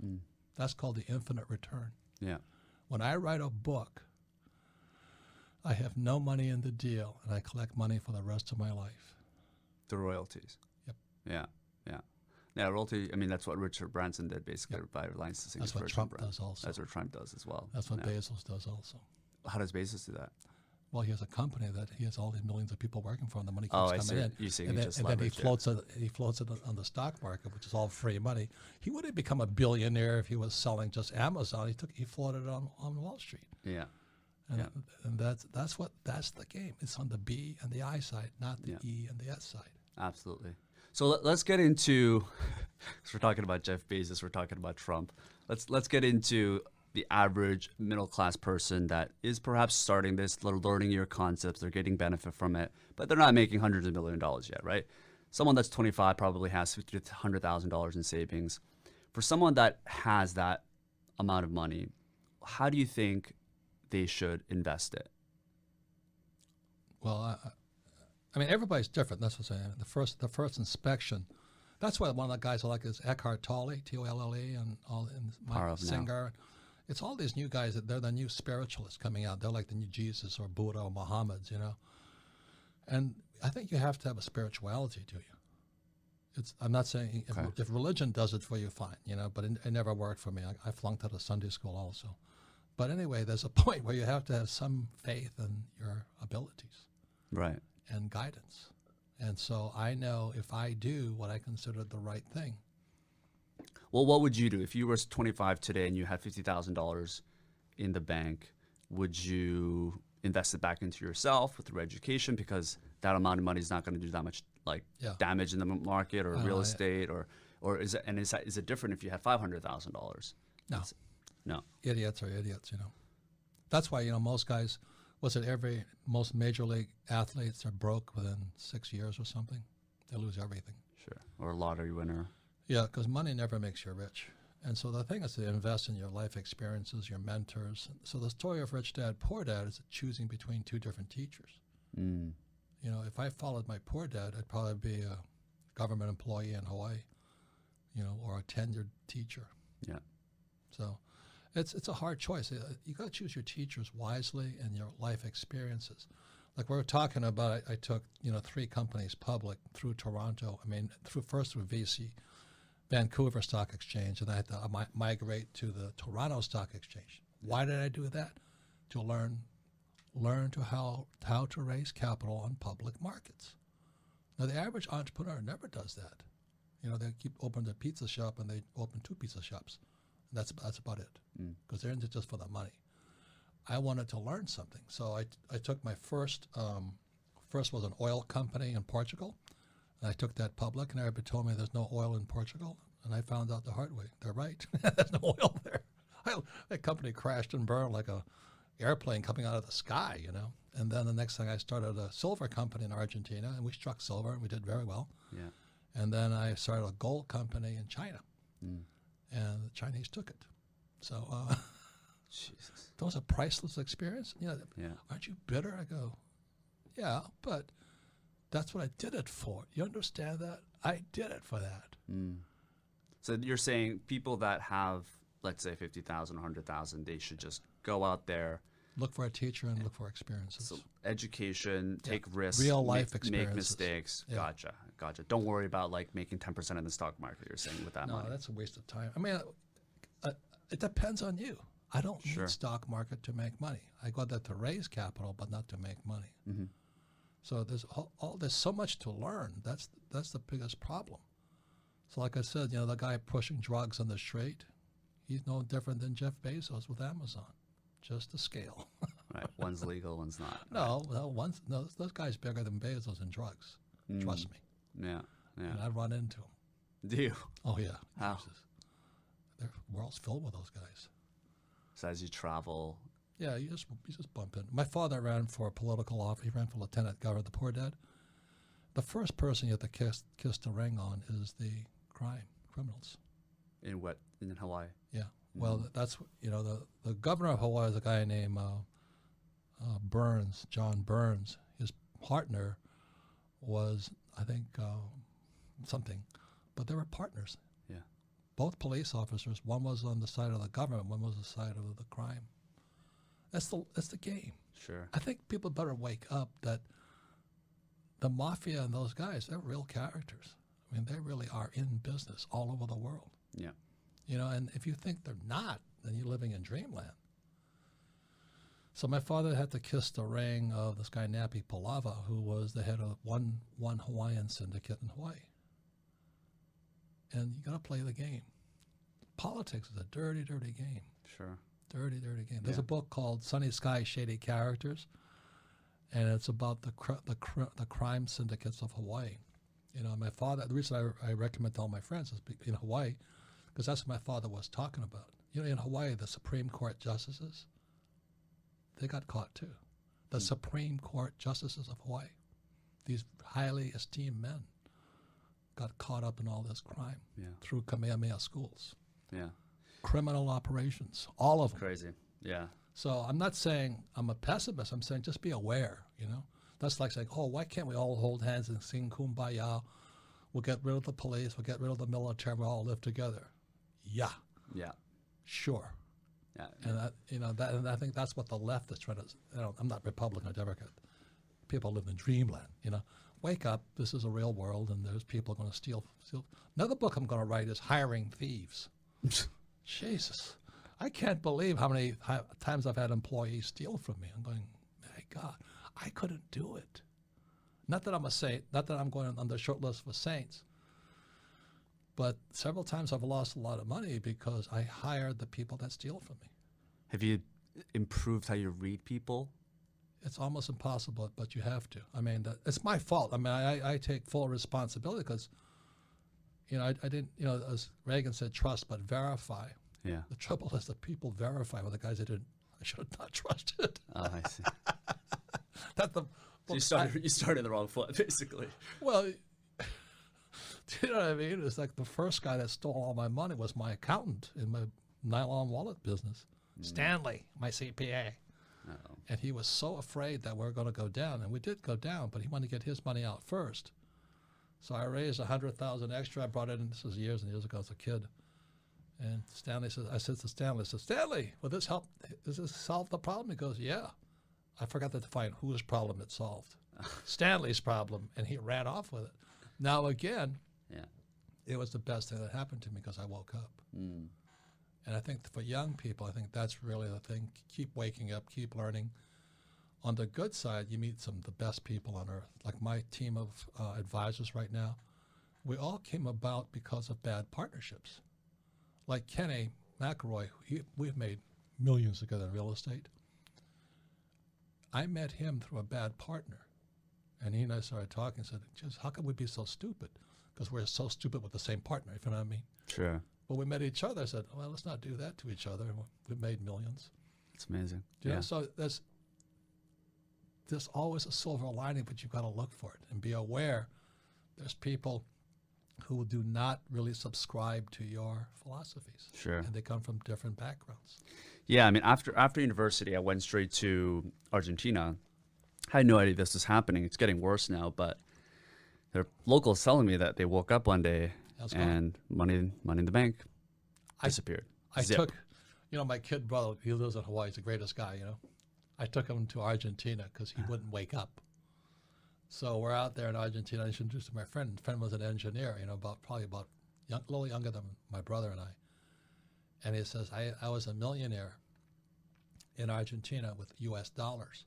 That's called the infinite return. Yeah. When I write a book, I have no money in the deal, and I collect money for the rest of my life. The royalties. Yep. Yeah, yeah. Yeah, royalty, I mean, that's what Richard Branson did, basically, by licensing. That's what Trump does also. That's what Trump does as well. That's what Bezos does also. How does Bezos do that? Well, he has a company that he has all these millions of people working for him. The money keeps Oh, I coming see. in. You see, And he then, just and then he leveraged it. floats it on the stock market, which is all free money. He wouldn't become a billionaire if he was selling just Amazon. He floated it on Wall Street. Yeah. And, Yeah. and that's the game. It's on the B and the I side, not the Yeah. E and the S side. Absolutely. So let's get into, because we're talking about Jeff Bezos, we're talking about Trump. Let's get into the average middle class person that is perhaps starting this, they're learning your concepts, they're getting benefit from it, but they're not making hundreds of $1 millions yet, right? Someone that's 25 probably has $50,000 to $100,000 in savings. For someone that has that amount of money, how do you think they should invest it? Well, I mean, everybody's different. That's what I'm saying. The first inspection. That's why one of the guys I like is Eckhart Tolle, Tolle, and Power Mike of Now. Singer. It's all these new guys that they're the new spiritualists coming out. They're like the new Jesus or Buddha or Muhammad's, you know. And I think you have to have a spirituality to you. I'm not saying if religion does it for you, fine, you know. But it never worked for me. I flunked out of Sunday school also. But anyway, there's a point where you have to have some faith in your abilities. Right. And guidance. And so I know if I do what I consider the right thing. Well, what would you do if you were 25 today and you had $50,000 in the bank? Would you invest it back into yourself with your education, because that amount of money is not going to do that much damage in the market or real estate, or is it different if you had $500,000? No. No. Idiots are idiots, you know. That's why, you know, most guys, most major league athletes are broke within 6 years or something. They lose everything. Sure. Or a lottery winner. Yeah, because money never makes you rich. And so the thing is to invest in your life experiences, your mentors. So the story of Rich Dad, Poor Dad is choosing between two different teachers. Mm. You know, if I followed my poor dad, I'd probably be a government employee in Hawaii, you know, or a tenured teacher. Yeah. So it's a hard choice. You got to choose your teachers wisely and your life experiences. Like we were talking about, I took, you know, 3 companies public through Toronto. I mean, first through VC, Vancouver Stock Exchange, and I had to migrate to the Toronto Stock Exchange. Why did I do that? To learn how to raise capital on public markets. Now, the average entrepreneur never does that. You know, they keep opening their pizza shop and they open 2 pizza shops. And that's about it, because they're in it just for the money. I wanted to learn something, so I took my first was an oil company in Portugal, and I took that public, and everybody told me there's no oil in Portugal, and I found out the hard way. They're right. There's no oil there. That company crashed and burned like a airplane coming out of the sky, you know. And then the next thing I started a silver company in Argentina, and we struck silver, and we did very well. Yeah. And then I started a gold company in China, and the Chinese took it. So Jesus. that was a priceless experience. You know, Yeah. aren't you bitter? I go, yeah, but that's what I did it for. You understand that? I did it for that. So you're saying people that have, let's say, 50,000, 100,000, they should just go out there, Look for a teacher and look for experiences. so education, take risks, Real life make experiences. mistakes. Yeah. Gotcha. Don't worry about like making 10% in the stock market. You're saying with that No, money. that's a waste of time. I mean, it depends on you. I don't Sure. need stock market to make money. I got that to raise capital, but not to make money. So there's so much to learn. That's the biggest problem. So like I said, you know, the guy pushing drugs on the street, he's no different than Jeff Bezos with Amazon, just the scale. Right. One's legal, one's not. Those guys bigger than Bezos in drugs. Trust me. Yeah. And I run into them. Do you? Oh yeah. How? Jesus. The world's filled with those guys. So as you travel. Yeah, you just bump in. My father ran for a political office. He ran for lieutenant governor of the Poor Dad. The first person you have to kiss the ring on is the criminals. In Hawaii? Yeah. Well, that's, you know, the governor of Hawaii is a guy named Burns, John Burns. His partner was, I think, something, but they were partners. Yeah. Both police officers. One was on the side of the government. One was the side of the crime. That's the game. Sure. I think people better wake up that the mafia and those guys, they're real characters. I mean, they really are in business all over the world. Yeah. You know, and if you think they're not, then you're living in dreamland. So my father had to kiss the ring of this guy, Napi Palava, who was the head of one Hawaiian syndicate in Hawaii. And you got to play the game. Politics is a dirty, dirty game. Sure. Dirty, dirty game. There's a book called Sunny Sky, Shady Characters, and it's about the crime syndicates of Hawaii. You know, my father, the reason I recommend to all my friends is in Hawaii, because that's what my father was talking about. You know, in Hawaii, the Supreme Court justices, they got caught too. The Supreme Court justices of Hawaii, these highly esteemed men, got caught up in all this crime through Kamehameha schools. Yeah. Criminal operations, all of them. Crazy. Yeah. So I'm not saying I'm a pessimist. I'm saying just be aware, you know. That's like saying, oh, why can't we all hold hands and sing Kumbaya? We'll get rid of the police. We'll get rid of the military. We'll all live together. Yeah. Yeah. Sure. Yeah. And that, you know, that, and I think that's what the left is trying to, you know, I'm not Republican or Democrat. People live in dreamland, you know. Wake up, this is a real world, and there's people going to steal. Another book I'm going to write is Hiring Thieves. Jesus. I can't believe how many times I've had employees steal from me. I'm going, my God, I couldn't do it. Not that I'm a saint, not that I'm going on the short list for saints, but several times I've lost a lot of money because I hired the people that steal from me. Have you improved how you read people? It's almost impossible, but you have to. I mean, it's my fault. I mean, I take full responsibility because, you know, I didn't, you know, as Reagan said, trust but verify. Yeah. The trouble is that people verify with the guys I should have not trusted. Oh, I see. So you started the wrong foot, basically. Well, do you know what I mean? It's like the first guy that stole all my money was my accountant in my nylon wallet business, Stanley, my CPA. Uh-oh. And he was so afraid that we were going to go down, and we did go down, but he wanted to get his money out first. So I raised $100,000 extra. I brought it in. This was years and years ago as a kid. And Stanley says, I said to Stanley, Stanley, will this help? Does this solve the problem? He goes, yeah. I forgot to define whose problem it solved. Stanley's problem, and he ran off with it. Now again, it was the best thing that happened to me because I woke up. Mm. And I think for young people, I think that's really the thing. Keep waking up, keep learning. On the good side, you meet some of the best people on earth. Like my team of advisors right now, we all came about because of bad partnerships. Like Kenny McElroy, we've made millions together in real estate. I met him through a bad partner. And he and I started talking and said, just how can we be so stupid? Because we're so stupid with the same partner, if you know what I mean. Sure. When we met each other, I said, well, let's not do that to each other. We've made millions. It's amazing. You know, so there's always a silver lining, but you've got to look for it and be aware there's people who do not really subscribe to your philosophies. Sure. And they come from different backgrounds. Yeah, I mean, after university, I went straight to Argentina. I had no idea this was happening. It's getting worse now, but there are locals telling me that they woke up one day and money in the bank disappeared. I took, you know, my kid brother, he lives in Hawaii, he's the greatest guy, you know. I took him to Argentina because he wouldn't wake up. So we're out there in Argentina. I introduced my friend. My friend was an engineer, you know, probably a little younger than my brother and I. And he says, I was a millionaire in Argentina with US dollars.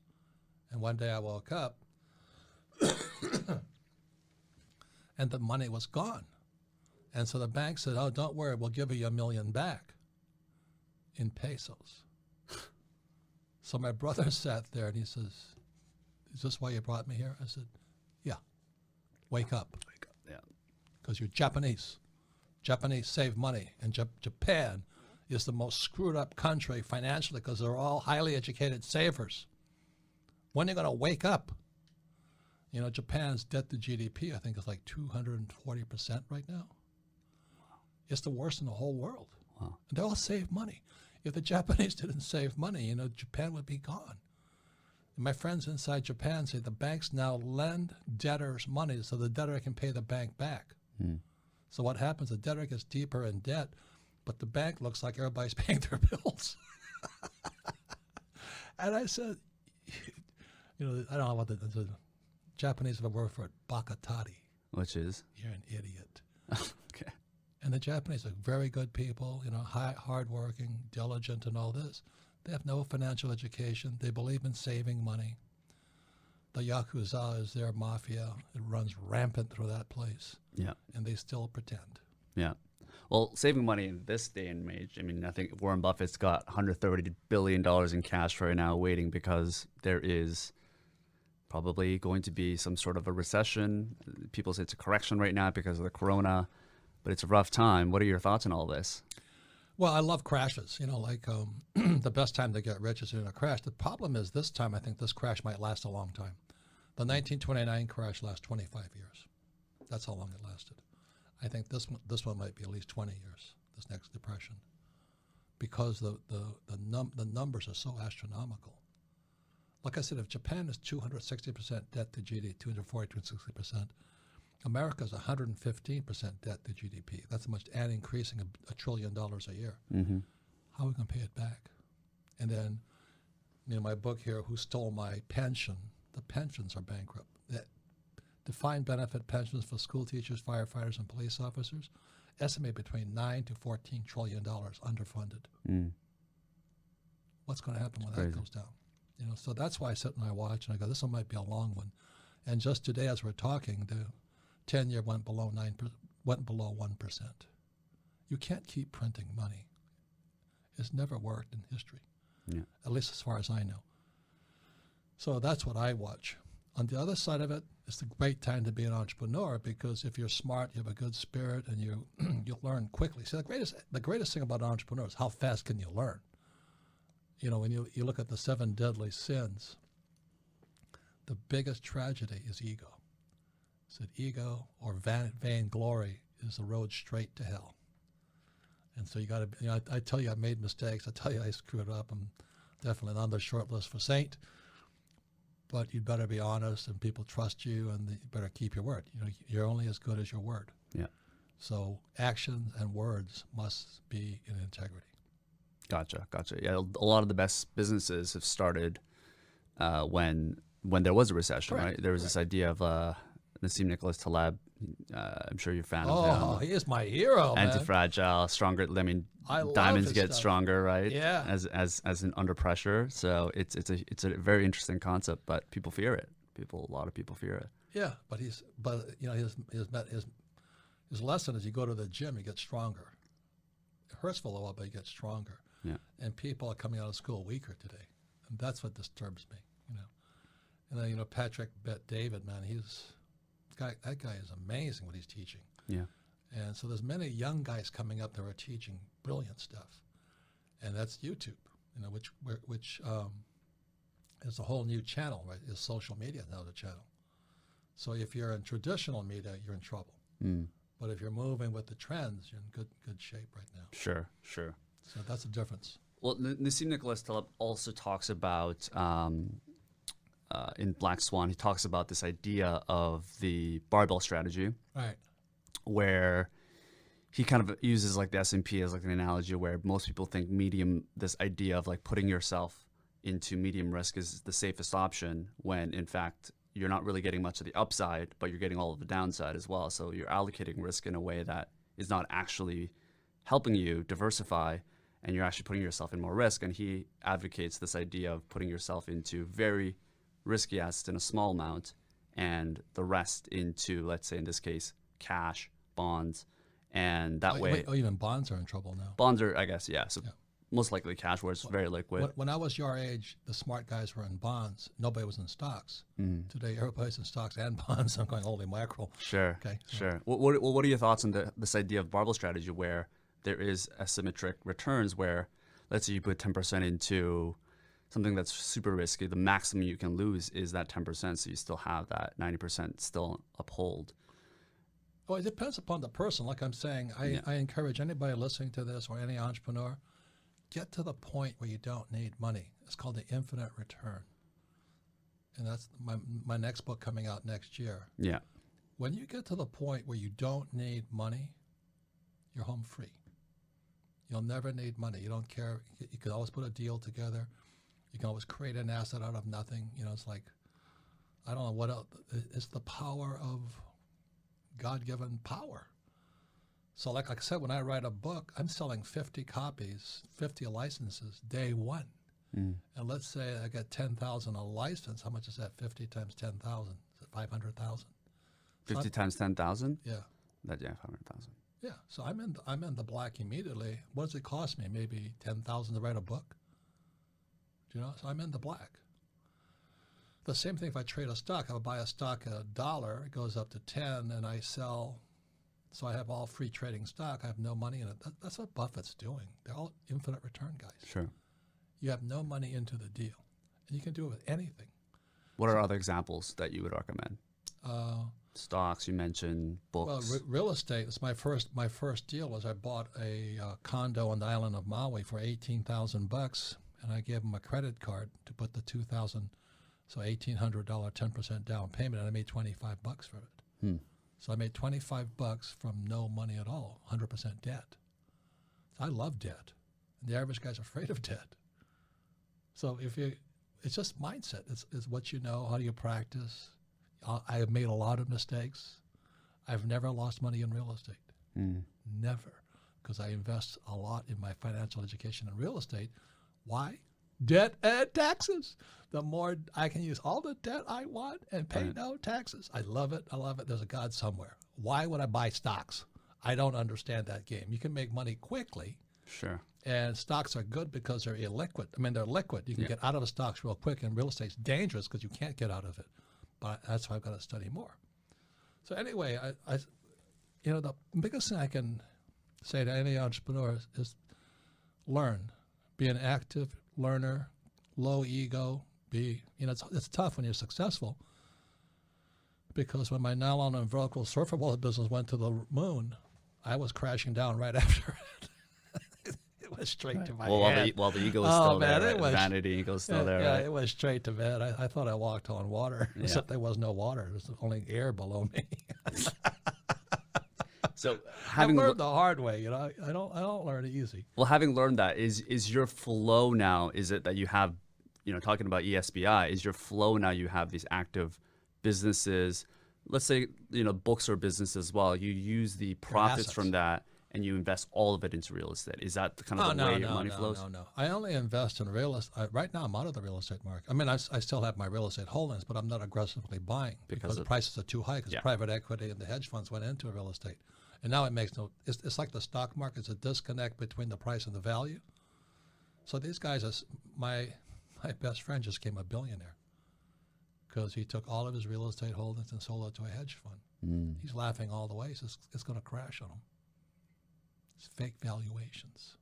And one day I woke up and the money was gone. And so the bank said, oh, don't worry, we'll give you $1 million back in pesos. So my brother sat there and he says, is this why you brought me here? I said, yeah, wake up. Wake up, yeah. Because you're Japanese. Japanese save money. And Japan is the most screwed up country financially because they're all highly educated savers. When are you going to wake up? You know, Japan's debt to GDP, I think, is like 240% right now. Wow. It's the worst in the whole world. Wow. And they all save money. If the Japanese didn't save money, you know, Japan would be gone. And my friends inside Japan say the banks now lend debtors money so the debtor can pay the bank back. Mm. So what happens, the debtor gets deeper in debt, but the bank looks like everybody's paying their bills. And I said, you know, I don't know what the Japanese have a word for it, bakatari. Which is? You're an idiot. Okay. And the Japanese are very good people, you know, hardworking, diligent, and all this. They have no financial education. They believe in saving money. The Yakuza is their mafia. It runs rampant through that place. Yeah. And they still pretend. Yeah. Well, saving money in this day and age, I mean, I think Warren Buffett's got $130 billion in cash right now waiting because there is probably going to be some sort of a recession. People say it's a correction right now because of the corona, but it's a rough time. What are your thoughts on all this? Well, I love crashes. You know, like the best time to get rich is in a crash. The problem is this time, I think this crash might last a long time. The 1929 crash lasted 25 years. That's how long it lasted. I think this one might be at least 20 years, this next depression, because the numbers are so astronomical. Like I said, if Japan is 260% debt to GDP, 240 to 60%, America is 115% debt to GDP. That's much, and increasing $1 trillion a year. Mm-hmm. How are we going to pay it back? And then, you know, my book here, Who Stole My Pension? The pensions are bankrupt. Defined benefit pensions for school teachers, firefighters, and police officers estimate between $9 to $14 trillion underfunded. Mm. What's going to happen when that goes down? You know, so that's why I sit and I watch and I go, this one might be a long one. And just today, as we're talking, the 10-year went below 1%. You can't keep printing money. It's never worked in history, at least as far as I know. So that's what I watch. On the other side of it, it's a great time to be an entrepreneur because if you're smart, you have a good spirit, and you learn quickly. See, the greatest thing about an entrepreneur is how fast can you learn. You know, when you look at the 7 deadly sins, the biggest tragedy is ego. It's that ego or vainglory is the road straight to hell. And so you got to, you know, I tell you I made mistakes. I tell you I screwed up. I'm definitely on the short list for saint. But you'd better be honest, and people trust you, and you better keep your word. You know, you're only as good as your word. Yeah. So actions and words must be in integrity. Gotcha. Yeah, a lot of the best businesses have started when there was a recession, Correct. right? There was this idea of Nassim Nicholas Taleb. I'm sure you're a fan of him. Oh, he is my hero, man. Anti-fragile, stronger. I mean, diamonds get stronger, right? Yeah. As in under pressure. So it's a very interesting concept, but people fear it. A lot of people fear it. Yeah, but you know his lesson is you go to the gym, you get stronger. It hurts for a while, but you get stronger. Yeah. And people are coming out of school weaker today, and that's what disturbs me. You know, and then, you know, Patrick Bet-David, man, that guy is amazing what he's teaching. Yeah. And so there's many young guys coming up that are teaching brilliant stuff, and that's YouTube. You know, which is a whole new channel, right? Is social media now the channel? So if you're in traditional media, you're in trouble. Mm. But if you're moving with the trends, you're in good shape right now. Sure. So that's the difference. Well, Nassim Nicholas Taleb also talks about in Black Swan. He talks about this idea of the barbell strategy, Right. where he kind of uses like the S&P as like an analogy where most people think medium, this idea of like putting yourself into medium risk is the safest option, when in fact you're not really getting much of the upside, but you're getting all of the downside as well. So you're allocating risk in a way that is not actually helping you diversify, and you're actually putting yourself in more risk. And he advocates this idea of putting yourself into very risky assets in a small amount, and the rest into, let's say in this case, cash, bonds, and that way. Even bonds are in trouble now. Bonds are, I guess, yeah. So most likely cash, where it's very liquid. When I was your age, the smart guys were in bonds. Nobody was in stocks. Today, everybody's in stocks and bonds. I'm going, holy mackerel. Sure. Okay. Sure. What are your thoughts on this idea of barbell strategy, where there is asymmetric returns, where let's say you put 10% into something that's super risky, the maximum you can lose is that 10%, so you still have that 90% still uphold. Well, it depends upon the person. Like I'm saying, I encourage anybody listening to this or any entrepreneur, get to the point where you don't need money. It's called the infinite return. And that's my next book coming out next year. Yeah. When you get to the point where you don't need money, you're home free. You'll never need money. You don't care. You can always put a deal together. You can always create an asset out of nothing. You know, it's like, I don't know what else. It's the power of God-given power. So like I said, when I write a book, I'm selling 50 copies, 50 licenses day one. And let's say I got 10,000 a license. How much is that? 50 times 10,000. Is it 500,000? 50 times 10,000? Yeah. That, yeah, 500,000. Yeah. So I'm in the black immediately. What does it cost me? Maybe 10,000 to write a book. Do you know? So I'm in the black. The same thing if I trade a stock. I would buy a stock at $1, it goes up to 10, and I sell. So I have all free trading stock. I have no money in it. That's what Buffett's doing. They're all infinite return guys. Sure. You have no money into the deal, and you can do it with anything. What are other examples that you would recommend? Stocks, you mentioned books. Well, real estate. It's my first deal was I bought a condo on the island of Maui for $18,000, and I gave them a credit card to put the $2,000, so $1,800 10% down payment, and I made $25 for it. So I made $25 from no money at all, 100% debt. So I love debt. And the average guy's afraid of debt. So it's just mindset. It's what you know, how do you practice. I have made a lot of mistakes. I've never lost money in real estate. Never. Because I invest a lot in my financial education in real estate. Why? Debt and taxes. The more I can use all the debt I want and pay no taxes. I love it. I love it. There's a God somewhere. Why would I buy stocks? I don't understand that game. You can make money quickly. Sure. And stocks are good because they're illiquid. I mean, they're liquid. You can get out of the stocks real quick, and real estate's dangerous because you can't get out of it. But that's why I've got to study more. So anyway, the biggest thing I can say to any entrepreneur is learn. Be an active learner, low ego. It's tough when you're successful, because when my nylon and vertical surfer wallet business went to the moon, I was crashing down right after it. It was straight to my head. While the ego is still man, there, it was, vanity ego is still there. Yeah, right? it was straight to bed. I thought I walked on water, except there was no water. There was only air below me. So I learned the hard way. I don't learn it easy. Well, having learned that, is your flow now? Is it that you have, talking about ESBI? Is your flow now? You have these active businesses. Let's say books or business as well. You use the profits from that, and you invest all of it into real estate. Is that kind of the way your money flows? No. I only invest in real estate. Right now, I'm out of the real estate market. I mean, I still have my real estate holdings, but I'm not aggressively buying because the prices are too high, because private equity and the hedge funds went into real estate. And now it makes it's like the stock market. It's a disconnect between the price and the value. So these guys, my best friend just became a billionaire because he took all of his real estate holdings and sold it to a hedge fund. He's laughing all the way. He says it's going to crash on him. It's fake valuations.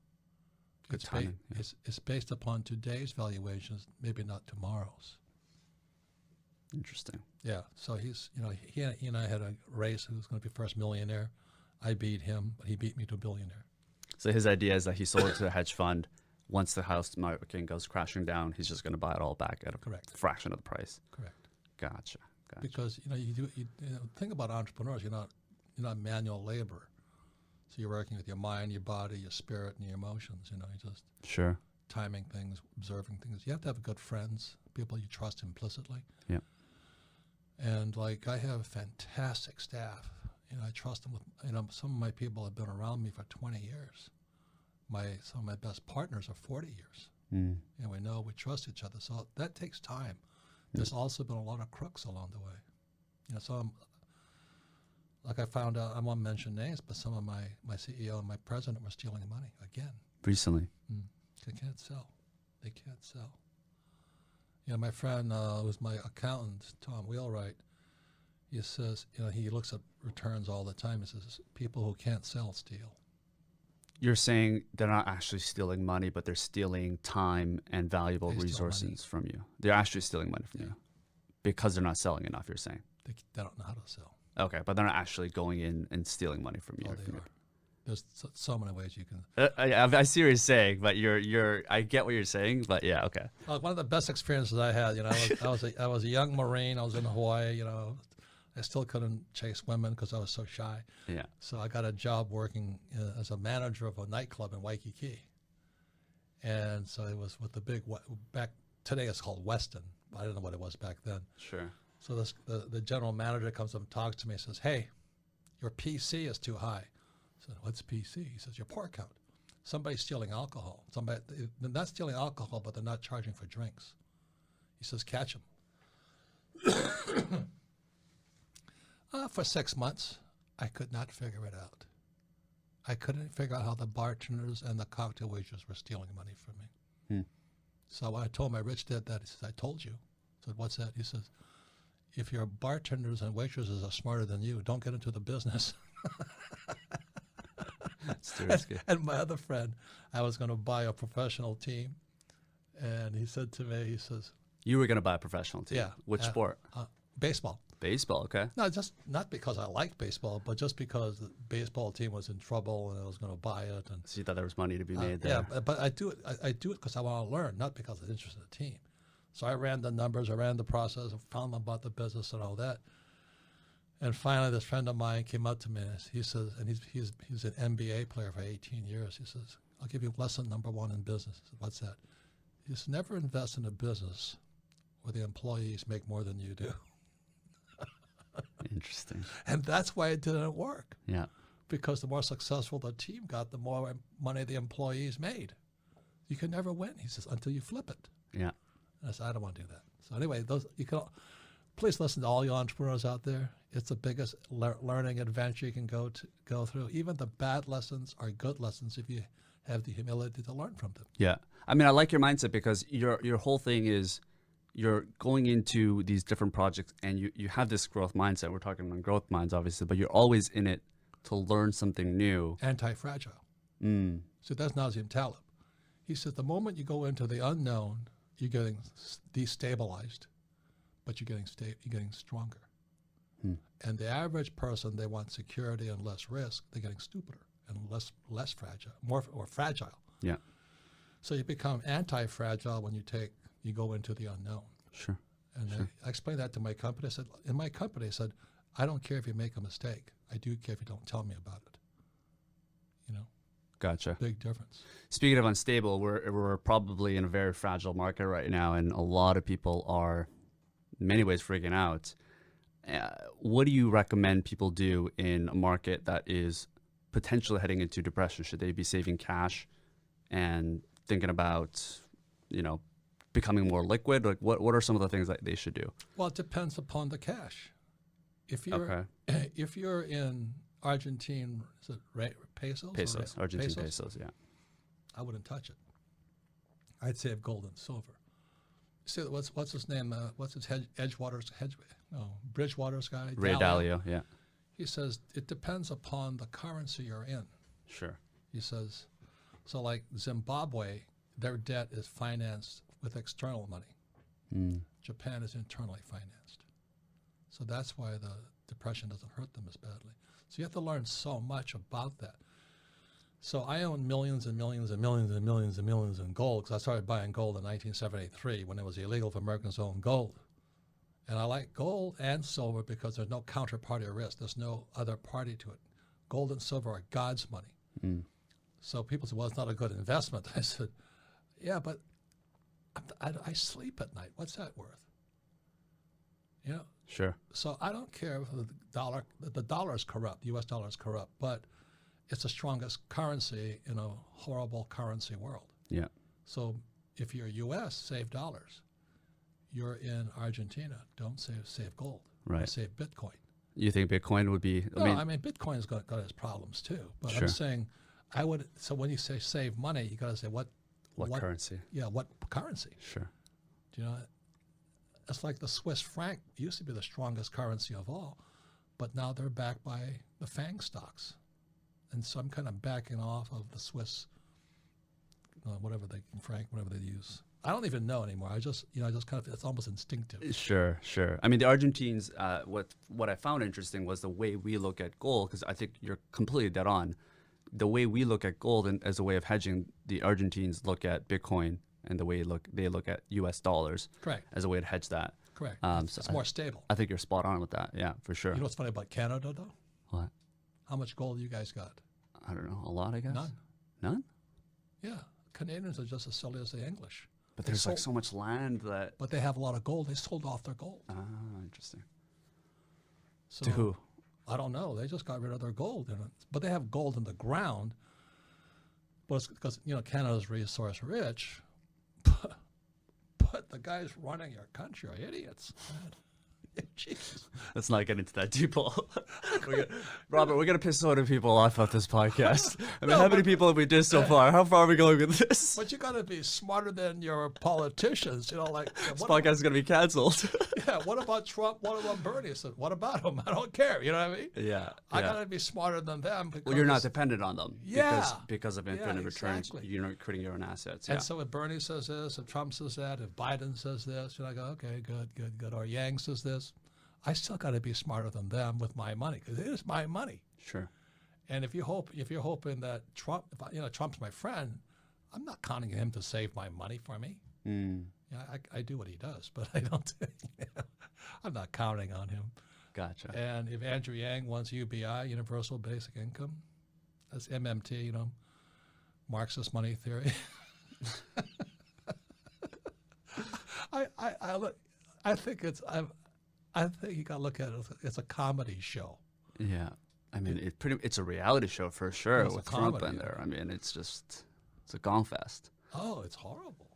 Good timing. It's based upon today's valuations, maybe not tomorrow's. Interesting. Yeah. So he and I had a race. Who was going to be first millionaire? I beat him, but he beat me to a billionaire. So his idea is that he sold it to a hedge fund. Once the house market goes crashing down, he's just going to buy it all back at a fraction of the price. Correct. Gotcha. Because you think about entrepreneurs. You're not manual labor. So you're working with your mind, your body, your spirit, and your emotions. You just timing things, observing things. You have to have good friends, people you trust implicitly. Yeah. And I have fantastic staff. I trust them with. Some of my people have been around me for 20 years. Some of my best partners are 40 years. We trust each other. So that takes time. There's also been a lot of crooks along the way. So I found out, I won't mention names, but some of my CEO and my president were stealing money again. Recently. They can't sell. They can't sell. My friend was my accountant, Tom Wheelwright. He says, he looks at returns all the time. He says, people who can't sell steal. You're saying they're not actually stealing money, but they're stealing time and valuable resources from you. They're actually stealing money from you because they're not selling enough, you're saying. They don't know how to sell. Okay, but they're not actually going in and stealing money from you. They are. There's so many ways you can. I see what you're saying, but I get what you're saying, but yeah, okay. One of the best experiences I had, I was a young Marine. I was in Hawaii. I still couldn't chase women because I was so shy. Yeah. So I got a job working as a manager of a nightclub in Waikiki. And so it was with the big today it's called Weston, but I didn't know what it was back then. Sure. So the general manager comes up and talks to me and says, "Hey, your PC is too high." I said, "What's PC?" He says, "Your pour count." somebody's stealing alcohol. They're not stealing alcohol, but they're not charging for drinks. He says, catch them. For 6 months, I could not figure it out. I couldn't figure out how the bartenders and the cocktail waiters were stealing money from me. So when I told my rich dad that, he says, I told you. I said, what's that? He says, if your bartenders and waitresses are smarter than you, don't get into the business. That's too risky. And my other friend, I was going to buy a professional team. And he said to me, he says, You were going to buy a professional team? Yeah. Which sport? Baseball. Baseball, okay. No, just not because I liked baseball, but just because the baseball team was in trouble and I was going to buy it. And So you thought there was money to be made there? yeah, but I do it. I do it because I want to learn, not because I'm interested in the team. So I ran the numbers, I ran the process, I found out about the business and all that. And finally, this friend of mine came up to me and he says, and he's an MBA player for 18 years. He says, I'll give you lesson number one in business. I said, what's that? He says, never invest in a business where the employees make more than you do. Interesting. And that's why it didn't work. Yeah. Because the more successful the team got, the more money the employees made. You can never win, he says, until you flip it. Yeah. And I said, I don't want to do that. So anyway, please listen to all you entrepreneurs out there. It's the biggest learning adventure you can go through. Even the bad lessons are good lessons if you have the humility to learn from them. Yeah. I mean, I like your mindset because your whole thing is you're going into these different projects and you have this growth mindset. We're talking about growth minds, obviously, but you're always in it to learn something new. Anti-fragile. So that's Nassim Taleb. He says the moment you go into the unknown, you're getting destabilized, but you're getting stronger. And the average person, they want security and less risk. They're getting stupider and less fragile, more fragile. Yeah. So you become anti-fragile when you go into the unknown. Sure. And Sure. I explained that to my company. I said, in my company, I said, I don't care if you make a mistake. I do care if you don't tell me about it. You know? Gotcha. Big difference. Speaking of unstable, we're probably in a very fragile market right now, and a lot of people are, in many ways, freaking out. What do you recommend people do in a market that is potentially heading into depression? Should they be saving cash and thinking about, becoming more liquid? Like, what are some of the things that they should do? Well, it depends upon the cash. If you're in Argentine, is it pesos? Pesos, Argentine pesos, yeah. I wouldn't touch it. I'd save gold and silver. See, what's his name? What's his Bridgewater's guy? Ray Dalio, yeah. He says it depends upon the currency you're in. Sure. He says, so like Zimbabwe, their debt is financed with external money. Japan is internally financed. So that's why the depression doesn't hurt them as badly. So you have to learn so much about that. So I own millions and millions and millions and millions and millions in gold because I started buying gold in 1973 when it was illegal for Americans to own gold. And I like gold and silver because there's no counterparty risk. There's no other party to it. Gold and silver are God's money. So people say, well, it's not a good investment. I said, yeah, but I sleep at night. What's that worth? You know? Sure. So I don't care if the dollar is corrupt, the U.S. dollar is corrupt, but it's the strongest currency in a horrible currency world. Yeah. So if you're U.S., save dollars. You're in Argentina, don't save gold. Right. Or save Bitcoin. You think Bitcoin would be? I mean Bitcoin's got its problems too. But Sure. I'm saying, so when you say save money, you got to say what currency? Yeah, what currency? Sure. Do you know? It's like the Swiss franc used to be the strongest currency of all, but now they're backed by the FANG stocks. And so I'm kind of backing off of the Swiss, whatever they use. I don't even know anymore. I just kind of, it's almost instinctive. Sure, sure. I mean, the Argentines, what I found interesting was the way we look at gold, because I think you're completely dead on. The way we look at gold and as a way of hedging, the Argentines look at Bitcoin and the way they look at U.S. dollars. Correct. As a way to hedge that. Correct. So it's more stable. I think you're spot on with that. Yeah, for sure. You know what's funny about Canada, though? What? How much gold you guys got? I don't know. A lot, I guess? None. None? Yeah. Canadians are just as silly as the English. But there's like so much land that... But they have a lot of gold. They sold off their gold. Ah, interesting. So, to who? I don't know. They just got rid of their gold. But they have gold in the ground. But it's because, Canada's resource rich, but the guys running your country are idiots. Jesus. Let's not get into that deep hole. Robert, we're going to piss so many people off at this podcast. I mean, how many people have we dissed so far? How far are we going with this? But you got to be smarter than your politicians. Like this podcast is going to be canceled. Yeah, what about Trump? What about Bernie? I said, what about him? I don't care. You know what I mean? Yeah. I got to be smarter than them. Well, you're not dependent on them. Yeah. Because of infinite returns, exactly. you're not creating your own assets. And so if Bernie says this, if Trump says that, if Biden says this, I go, okay, good. Or Yang says this. I still got to be smarter than them with my money because it is my money. Sure. And if you're hoping that Trump, Trump's my friend, I'm not counting on him to save my money for me. Yeah, I do what he does, but I don't. I'm not counting on him. Gotcha. And if Andrew Yang wants UBI, Universal Basic Income, that's MMT, Marxist money theory. I think you got to look at it as a comedy show. Yeah, I mean, it's a reality show for sure with Trump in there. I mean, it's a gong fest. Oh, it's horrible.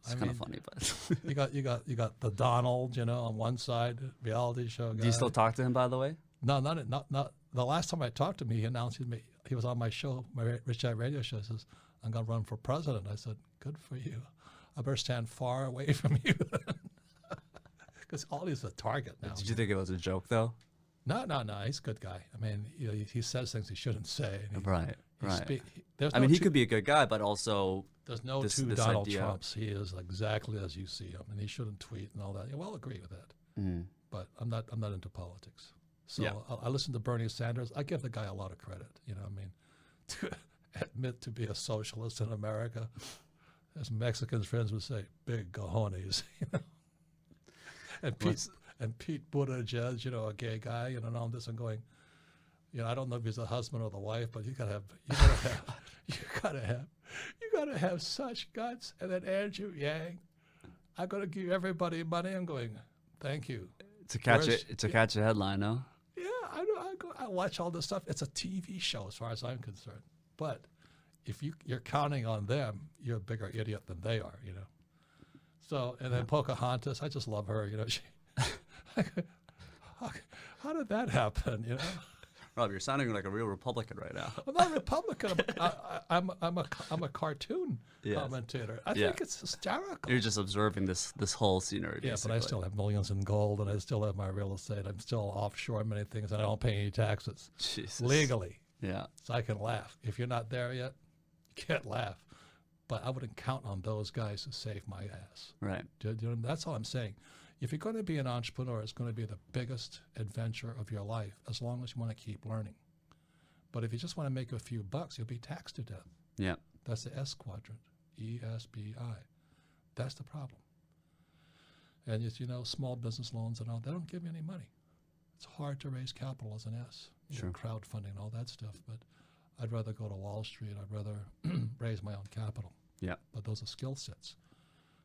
It's kind of funny, but you got the Donald, on one side, reality show guy. Do you still talk to him, by the way? No, not. The last time I talked to him, he announced he was on my show, my Rich Dad radio show. He says, "I'm going to run for president." I said, "Good for you. I better stand far away from you." Because all he's a target now. Did you think it was a joke, though? No. He's a good guy. I mean, he says things he shouldn't say. Right. He could be a good guy, but also there's no two Donald Trumps. He is exactly as you see him, and he shouldn't tweet and all that. Yeah, well, I'll agree with that. But I'm not into politics. So I listen to Bernie Sanders. I give the guy a lot of credit. To admit to be a socialist in America, as Mexicans friends would say, big cojones. And Pete Buttigieg, a gay guy, and all this, and going, I don't know if he's the husband or the wife, but you gotta have such guts. And then Andrew Yang, I'm gonna give everybody money. I'm going, thank you. It's a catchy headline, no? Yeah, I watch all this stuff. It's a TV show as far as I'm concerned. But if you're counting on them, you're a bigger idiot than they are, So, and then Pocahontas, I just love her, She, how did that happen, Rob, you're sounding like a real Republican right now. I'm not a Republican. I'm a cartoon commentator. I think it's hysterical. You're just observing this whole scenery. Yeah, basically. but I still have millions in gold, and I still have my real estate. I'm still offshore many things, and I don't pay any taxes legally. Yeah. So I can laugh. If you're not there yet, you can't laugh. But I wouldn't count on those guys to save my ass. Right. That's all I'm saying. If you're going to be an entrepreneur, it's going to be the biggest adventure of your life, as long as you want to keep learning. But if you just want to make a few bucks, you'll be taxed to death. Yeah. That's the S quadrant, ESBI. That's the problem. And it's, small business loans and all, they don't give you any money. It's hard to raise capital as an S. Sure. Crowdfunding and all that stuff. But I'd rather go to Wall Street. I'd rather raise my own capital. Yeah. But those are skill sets.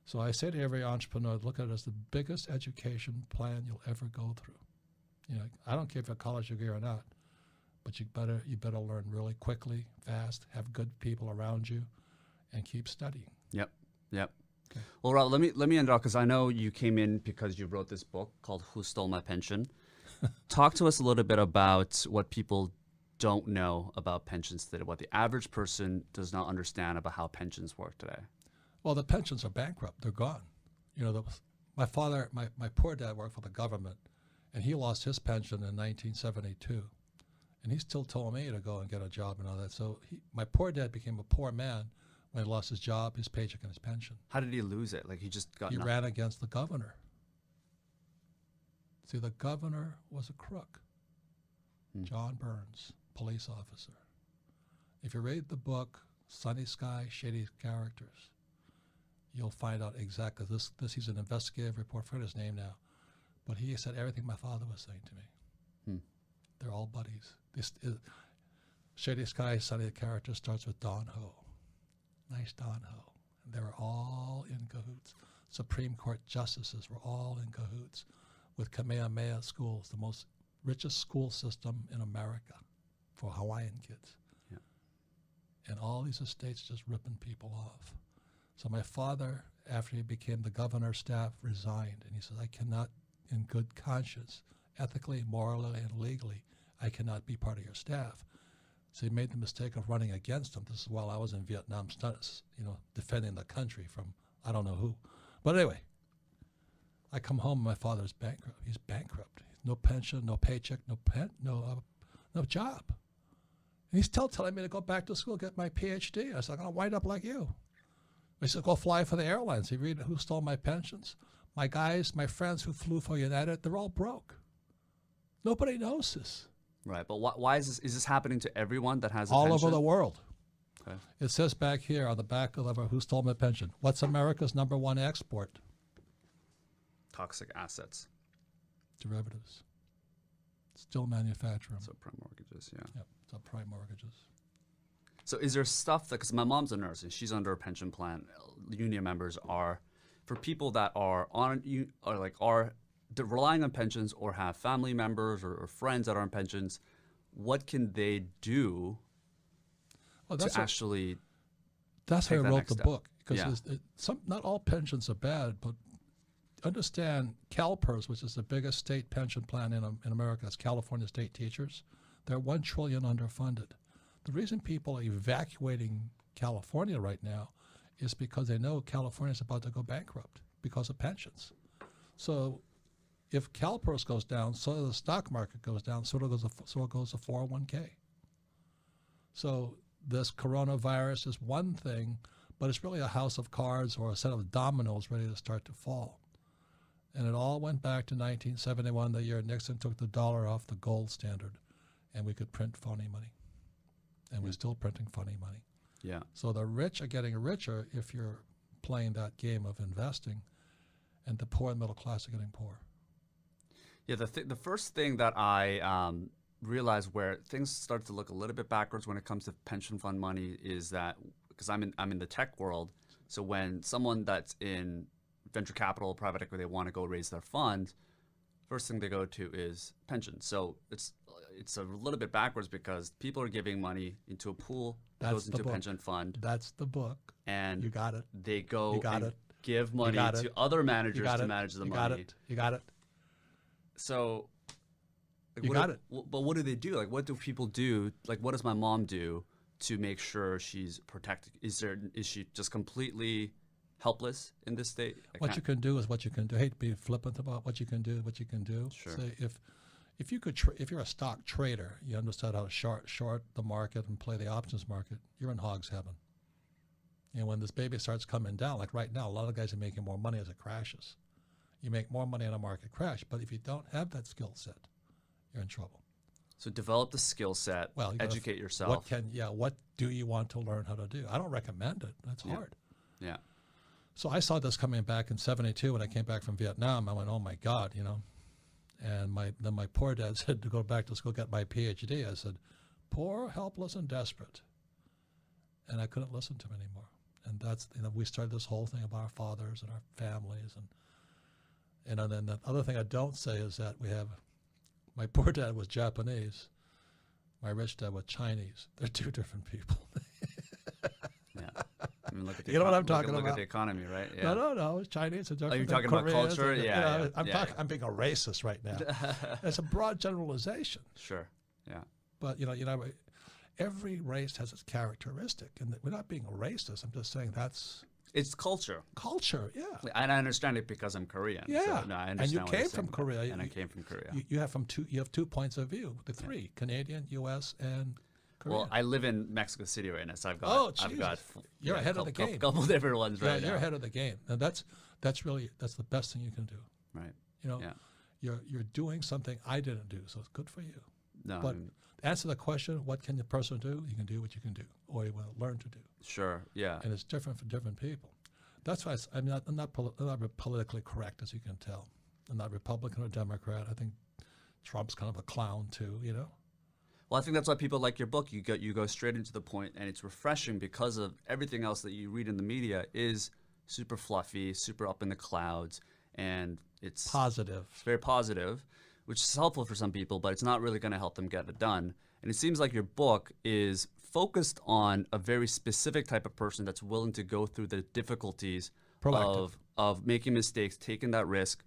So I say to every entrepreneur, look at it as the biggest education plan you'll ever go through. I don't care if you're a college degree or not, but you better learn really quickly, fast, have good people around you, and keep studying. Yep. Okay. Well, Rob, let me end off because I know you came in because you wrote this book called "Who Stole My Pension." Talk to us a little bit about what people don't know about pensions today, what the average person does not understand about how pensions work today. Well, the pensions are bankrupt. They're gone. My father, my poor dad worked for the government, and he lost his pension in 1972. And he still told me to go and get a job and all that. So my poor dad became a poor man when he lost his job, his paycheck, and his pension. How did he lose it? Like he just got He ran against the governor. See, the governor was a crook. John Burns, police officer. If you read the book, Sunny Sky, Shady Characters, you'll find out exactly this. He's an investigative report. I forget his name now. But he said everything my father was saying to me. They're all buddies. Shady Sky, Sunny Characters starts with Don Ho. Nice Don Ho. And they were all in cahoots. Supreme Court justices were all in cahoots with Kamehameha schools, the most richest school system in America for Hawaiian kids. Yeah. and all these estates just ripping people off. So my father, after he became the governor's staff, resigned, and he said, I cannot, in good conscience, ethically, morally, and legally, I cannot be part of your staff. So he made the mistake of running against him. This is while I was in Vietnam, defending the country from I don't know who. But anyway, I come home and my father's bankrupt. He's bankrupt. No pension, no paycheck, no job. And he's still telling me to go back to school, get my PhD. I said, I'm going to wind up like you. He said, go fly for the airlines. You read who stole my pensions? My guys, my friends who flew for United, they're all broke. Nobody knows this. Right, but why is this happening to everyone that has a all pension? over the world? Okay. It says back here on the back of who stole my pension. What's America's #1 export? Toxic assets. Derivatives. Still manufacturing. Subprime mortgages, yeah. Yep, subprime mortgages. So is there stuff that, because my mom's a nurse and she's under a pension plan, union members are, for people that are relying on pensions or have family members or friends that are on pensions, what can they do to actually That's why I wrote the book. Because Yeah. not all pensions are bad, but understand CalPERS, which is the biggest state pension plan in America, is California state teachers. They're $1 trillion underfunded. The reason people are evacuating California right now is because they know California is about to go bankrupt because of pensions. So if CalPERS goes down, so does the stock market goes down, so goes the 401k. So this coronavirus is one thing, but it's really a house of cards or a set of dominoes ready to start to fall. And it all went back to 1971, the year Nixon took the dollar off the gold standard, and we could print phony money. And we're still printing funny money. Yeah. So the rich are getting richer if you're playing that game of investing, and the poor and middle class are getting poor. Yeah, the first thing that I realized where things start to look a little bit backwards when it comes to pension fund money is that, because I'm in the tech world, so when someone that's in venture capital, private equity, they want to go raise their fund, first thing they go to is pension. So it's a little bit backwards because people are giving money into a pool that goes into a pension fund. That's the book. And you got it. They go and give money to other managers to manage the money. You got it. So you got it. But what do they do? Like, what do people do? Like, what does my mom do to make sure she's protected? Is she just completely helpless in this state? What you can do is what you can do. I hate to be flippant about what you can do. What you can do. Sure. Say if you're a stock trader, you understand how to short the market and play the options market. You're in hog's heaven. And when this baby starts coming down, like right now, a lot of guys are making more money as it crashes. You make more money in a market crash, but if you don't have that skill set, you're in trouble. So develop the skill set. Well, educate yourself. What do you want to learn how to do? I don't recommend it. That's hard. Yeah. So I saw this coming back in '72 when I came back from Vietnam. I went, oh my God, And then my poor dad said to go back to school, get my PhD. I said, poor, helpless, and desperate. And I couldn't listen to him anymore. And that's, we started this whole thing about our fathers and our families. And then the other thing I don't say is that my poor dad was Japanese. My rich dad was Chinese. They're two different people. Yeah. I mean, you know what I'm talking about? Look at the economy, right? Yeah. No. Chinese are different. Are you talking about culture? Yeah. I'm being a racist right now. It's a broad generalization. Sure. Yeah. But every race has its characteristic, and we're not being a racist. I'm just saying it's culture. Culture, yeah. And I understand it because I'm Korean. Yeah. So, no, I and understand you came from Korea. And I came from Korea. You have 2 points of view. The three: Canadian, U.S., and Korean. Well, I live in Mexico City right now, so I've got you're ahead of the game. A couple different ones right now. You're ahead of the game, and that's the best thing you can do. Right. You're doing something I didn't do, so it's good for you. No. But answer the question: what can the person do? You can do what you can do, or you will learn to do. Sure. Yeah. And it's different for different people. That's why I'm not politically correct, as you can tell. I'm not Republican or Democrat. I think Trump's kind of a clown too. Well, I think that's why people like your book. You go straight into the point, and it's refreshing because of everything else that you read in the media is super fluffy, super up in the clouds, and it's positive. It's very positive. which is helpful for some people, but it's not really going to help them get it done. And it seems like your book is focused on a very specific type of person that's willing to go through the difficulties of making mistakes, taking that risk.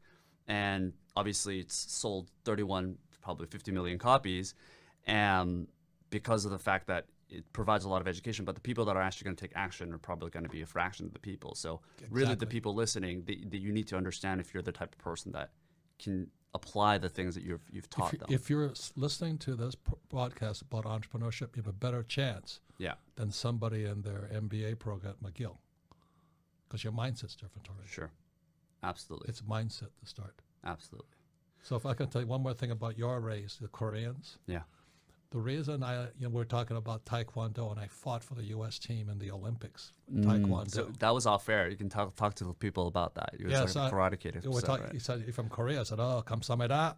And obviously it's sold 31, probably 50 million copies, and because of the fact that it provides a lot of education, but the people that are actually going to take action are probably going to be a fraction of the people. So really the people listening, that you need to understand if you're the type of person that can apply the things that you've taught them. If you're listening to this podcast about entrepreneurship, you have a better chance than somebody in their MBA program at McGill, because your mindset's different already. Sure. Absolutely. It's mindset to start. Absolutely. So if I can tell you one more thing about your race, the Koreans. Yeah. The reason we're talking about Taekwondo, and I fought for the U.S. team in the Olympics. Taekwondo. So that was off air. You can talk to the people about that. You yeah, like a karate kid. Right? He said, you're from Korea. I said, oh, kamsahamnida.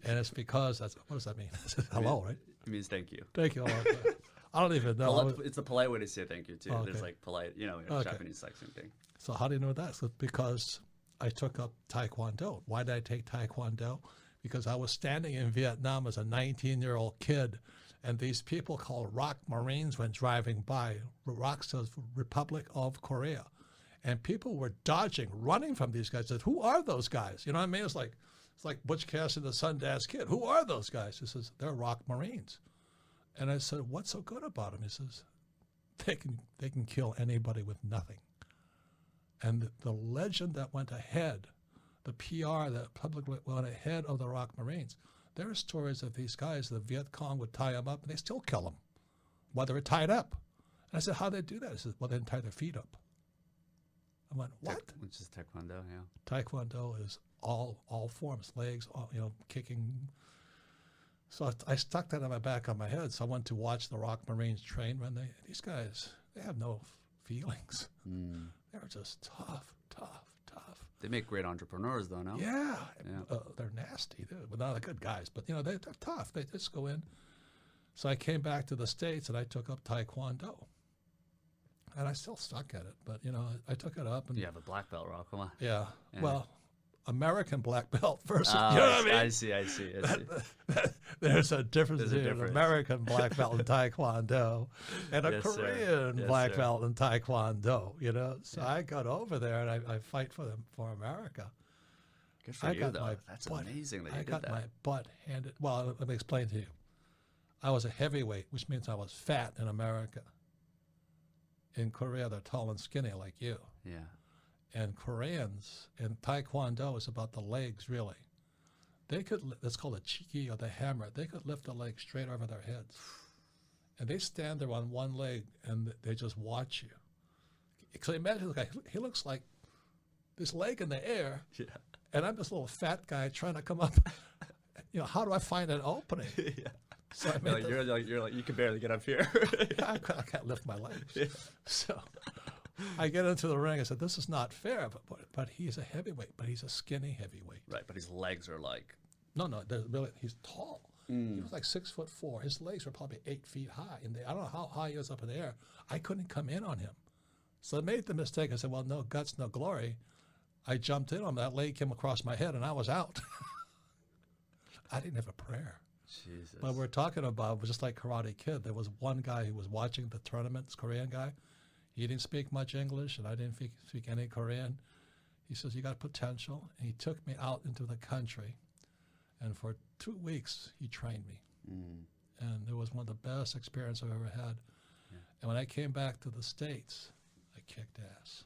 And it's because, what does that mean? Hello, right? It means thank you. Thank you. I don't even know. It's a polite way to say thank you, too. Okay. There's like polite, Japanese section thing. So how do you know that? So because I took up Taekwondo. Why did I take Taekwondo? Because I was standing in Vietnam as a 19-year-old kid, and these people called ROC Marines went driving by. ROC says Republic of Korea. And people were dodging, running from these guys. I said, who are those guys? You know what I mean? It's like Butch Cassidy, the Sundance Kid. Who are those guys? He says, they're ROC Marines. And I said, what's so good about them? He says, they can kill anybody with nothing. And the legend that went ahead, the PR that publicly went ahead of the ROC Marines, there are stories of these guys, the Viet Cong would tie them up and they still kill them while they were tied up. And I said, how do they do that? He said, well, they didn't tie their feet up. I went, what? Which is Taekwondo, yeah. Taekwondo is all forms, legs, kicking. So I stuck that on my back of my head. So I went to watch the ROC Marines train. These guys, they have no feelings. They're just tough. They make great entrepreneurs, though, no? Yeah. They're nasty. They're not good guys, but they're tough. They just go in. So I came back to the States and I took up Taekwondo. And I still stuck at it, but I took it up. And you have a black belt, Rob. Come on. Yeah. Well, American black belt versus, you know what I mean? I see. There's a difference between an American black belt in Taekwondo and a Korean black belt in Taekwondo, So I got over there and I fight for America. Good for you, though. That's amazing that you did that. I got my butt handed. Well, let me explain to you. I was a heavyweight, which means I was fat in America. In Korea, they're tall and skinny like you. Yeah. And Koreans, and Taekwondo is about the legs, really. It's called a chiki or the hammer. They could lift a leg straight over their heads. And they stand there on one leg and they just watch you. So imagine the guy, he looks like this leg in the air, and I'm this little fat guy trying to come up. How do I find an opening? So I made you're like, you can barely get up here. I can't lift my legs. Yeah. So I get into the ring. I said, this is not fair, but he's a heavyweight, but he's a skinny heavyweight. Right, but his legs are like... No, he's tall. He was like 6'4". His legs were probably 8 feet high. And I don't know how high he was up in the air. I couldn't come in on him. So I made the mistake. I said, well, no guts, no glory. I jumped in on him. That leg came across my head, and I was out. I didn't have a prayer. Jesus. But we're talking about, just like Karate Kid, there was one guy who was watching the tournament, this Korean guy. He didn't speak much English, and I didn't speak any Korean. He says, you got potential. And he took me out into the country. And for 2 weeks, he trained me. And it was one of the best experiences I've ever had. Yeah. And when I came back to the States, I kicked ass.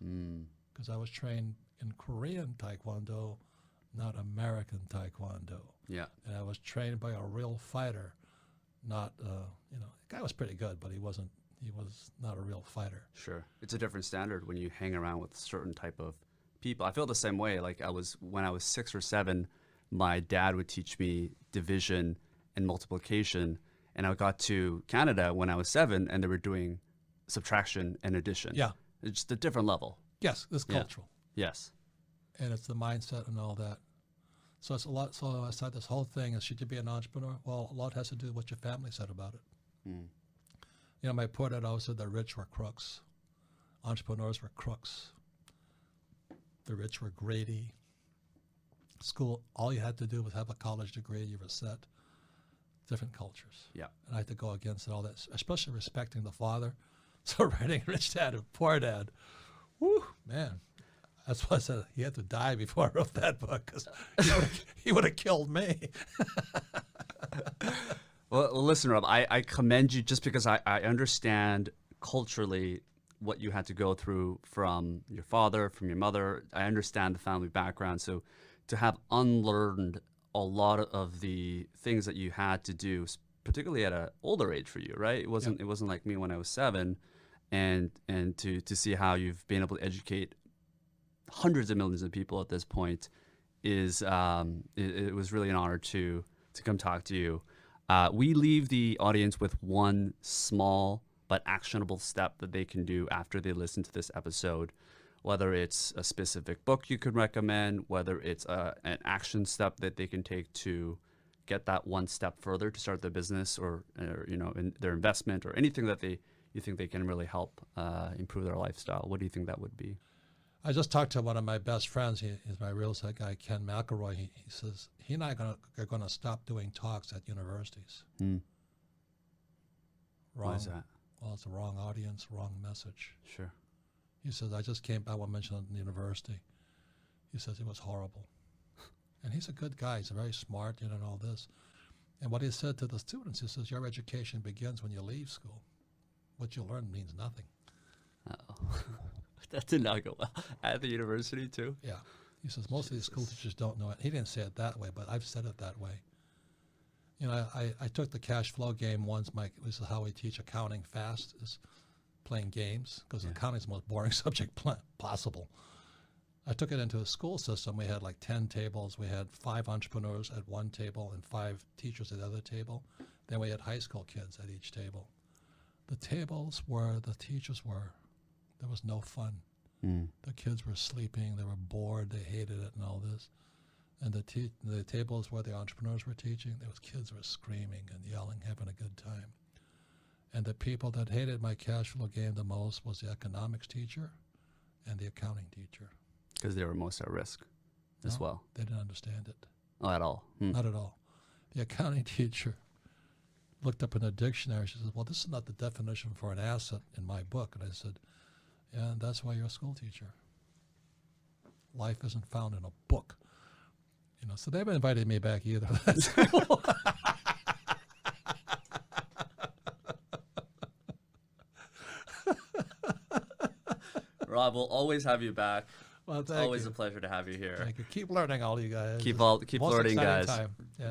Because I was trained in Korean Taekwondo, not American Taekwondo. Yeah. And I was trained by a real fighter, not, the guy was pretty good, but he was not a real fighter. Sure. It's a different standard when you hang around with a certain type of people. I feel the same way. Like when I was 6 or 7, my dad would teach me division and multiplication. And I got to Canada when I was 7 and they were doing subtraction and addition. Yeah. It's just a different level. Yes, it's cultural. Yes. And it's the mindset and all that. So it's a lot. So I said this whole thing is, should you be an entrepreneur? Well, a lot has to do with what your family said about it. My poor dad always said the rich were crooks. Entrepreneurs were crooks. The rich were greedy. School, all you had to do was have a college degree. You were set. Different cultures. Yeah. And I had to go against all that, especially respecting the father. So writing Rich Dad and Poor Dad, whoo, man. That's why I said he had to die before I wrote that book, because he would have killed me. Well, listen, Rob, I commend you just because I understand culturally what you had to go through from your father, from your mother. I understand the family background. So to have unlearned a lot of the things that you had to do, particularly at an older age for you, right? It wasn't like me when I was 7, and to see how you've been able to educate hundreds of millions of people at this point is it was really an honor to come talk to you. We leave the audience with one small but actionable step that they can do after they listen to this episode, whether it's a specific book you could recommend, whether it's an action step that they can take to get that one step further to start their business or in their investment, or anything that you think they can really help improve their lifestyle. What do you think that would be? I just talked to one of my best friends. He's my real estate guy, Ken McElroy. He says he and I are going to stop doing talks at universities. Wrong. Wrong. Why is that? Well, it's the wrong audience, wrong message. Sure. He says, I just came back, I won't mention it in the university. He says it was horrible. And he's a good guy. He's very smart, and all this. And what he said to the students, he says, your education begins when you leave school. What you learn means nothing. Uh-oh. That did not go well. At the university, too? Yeah. He says, most of these school teachers don't know it. He didn't say it that way, but I've said it that way. I took the cash flow game once. This is how we teach accounting fast, is playing games, because accounting is the most boring subject possible. I took it into a school system. We had like 10 tables. We had 5 entrepreneurs at one table and 5 teachers at the other table. Then we had high school kids at each table. The tables where the teachers were, there was no fun. The kids were sleeping. They were bored. They hated it and all this. And the tables where the entrepreneurs were teaching, those kids were screaming and yelling, having a good time. And the people that hated my cash flow game the most was the economics teacher and the accounting teacher. Because they were most at risk as well. They didn't understand it. Oh, at all? Not at all. The accounting teacher looked up in a dictionary. She said, well, this is not the definition for an asset in my book. And I said, yeah, and that's why you're a school teacher. Life isn't found in a book. So they haven't invited me back either. That's cool. Rob, we'll always have you back. Well, it's always a pleasure to have you here. Thank you. Keep learning, all you guys. Keep Most learning, exciting guys. Time. Yeah.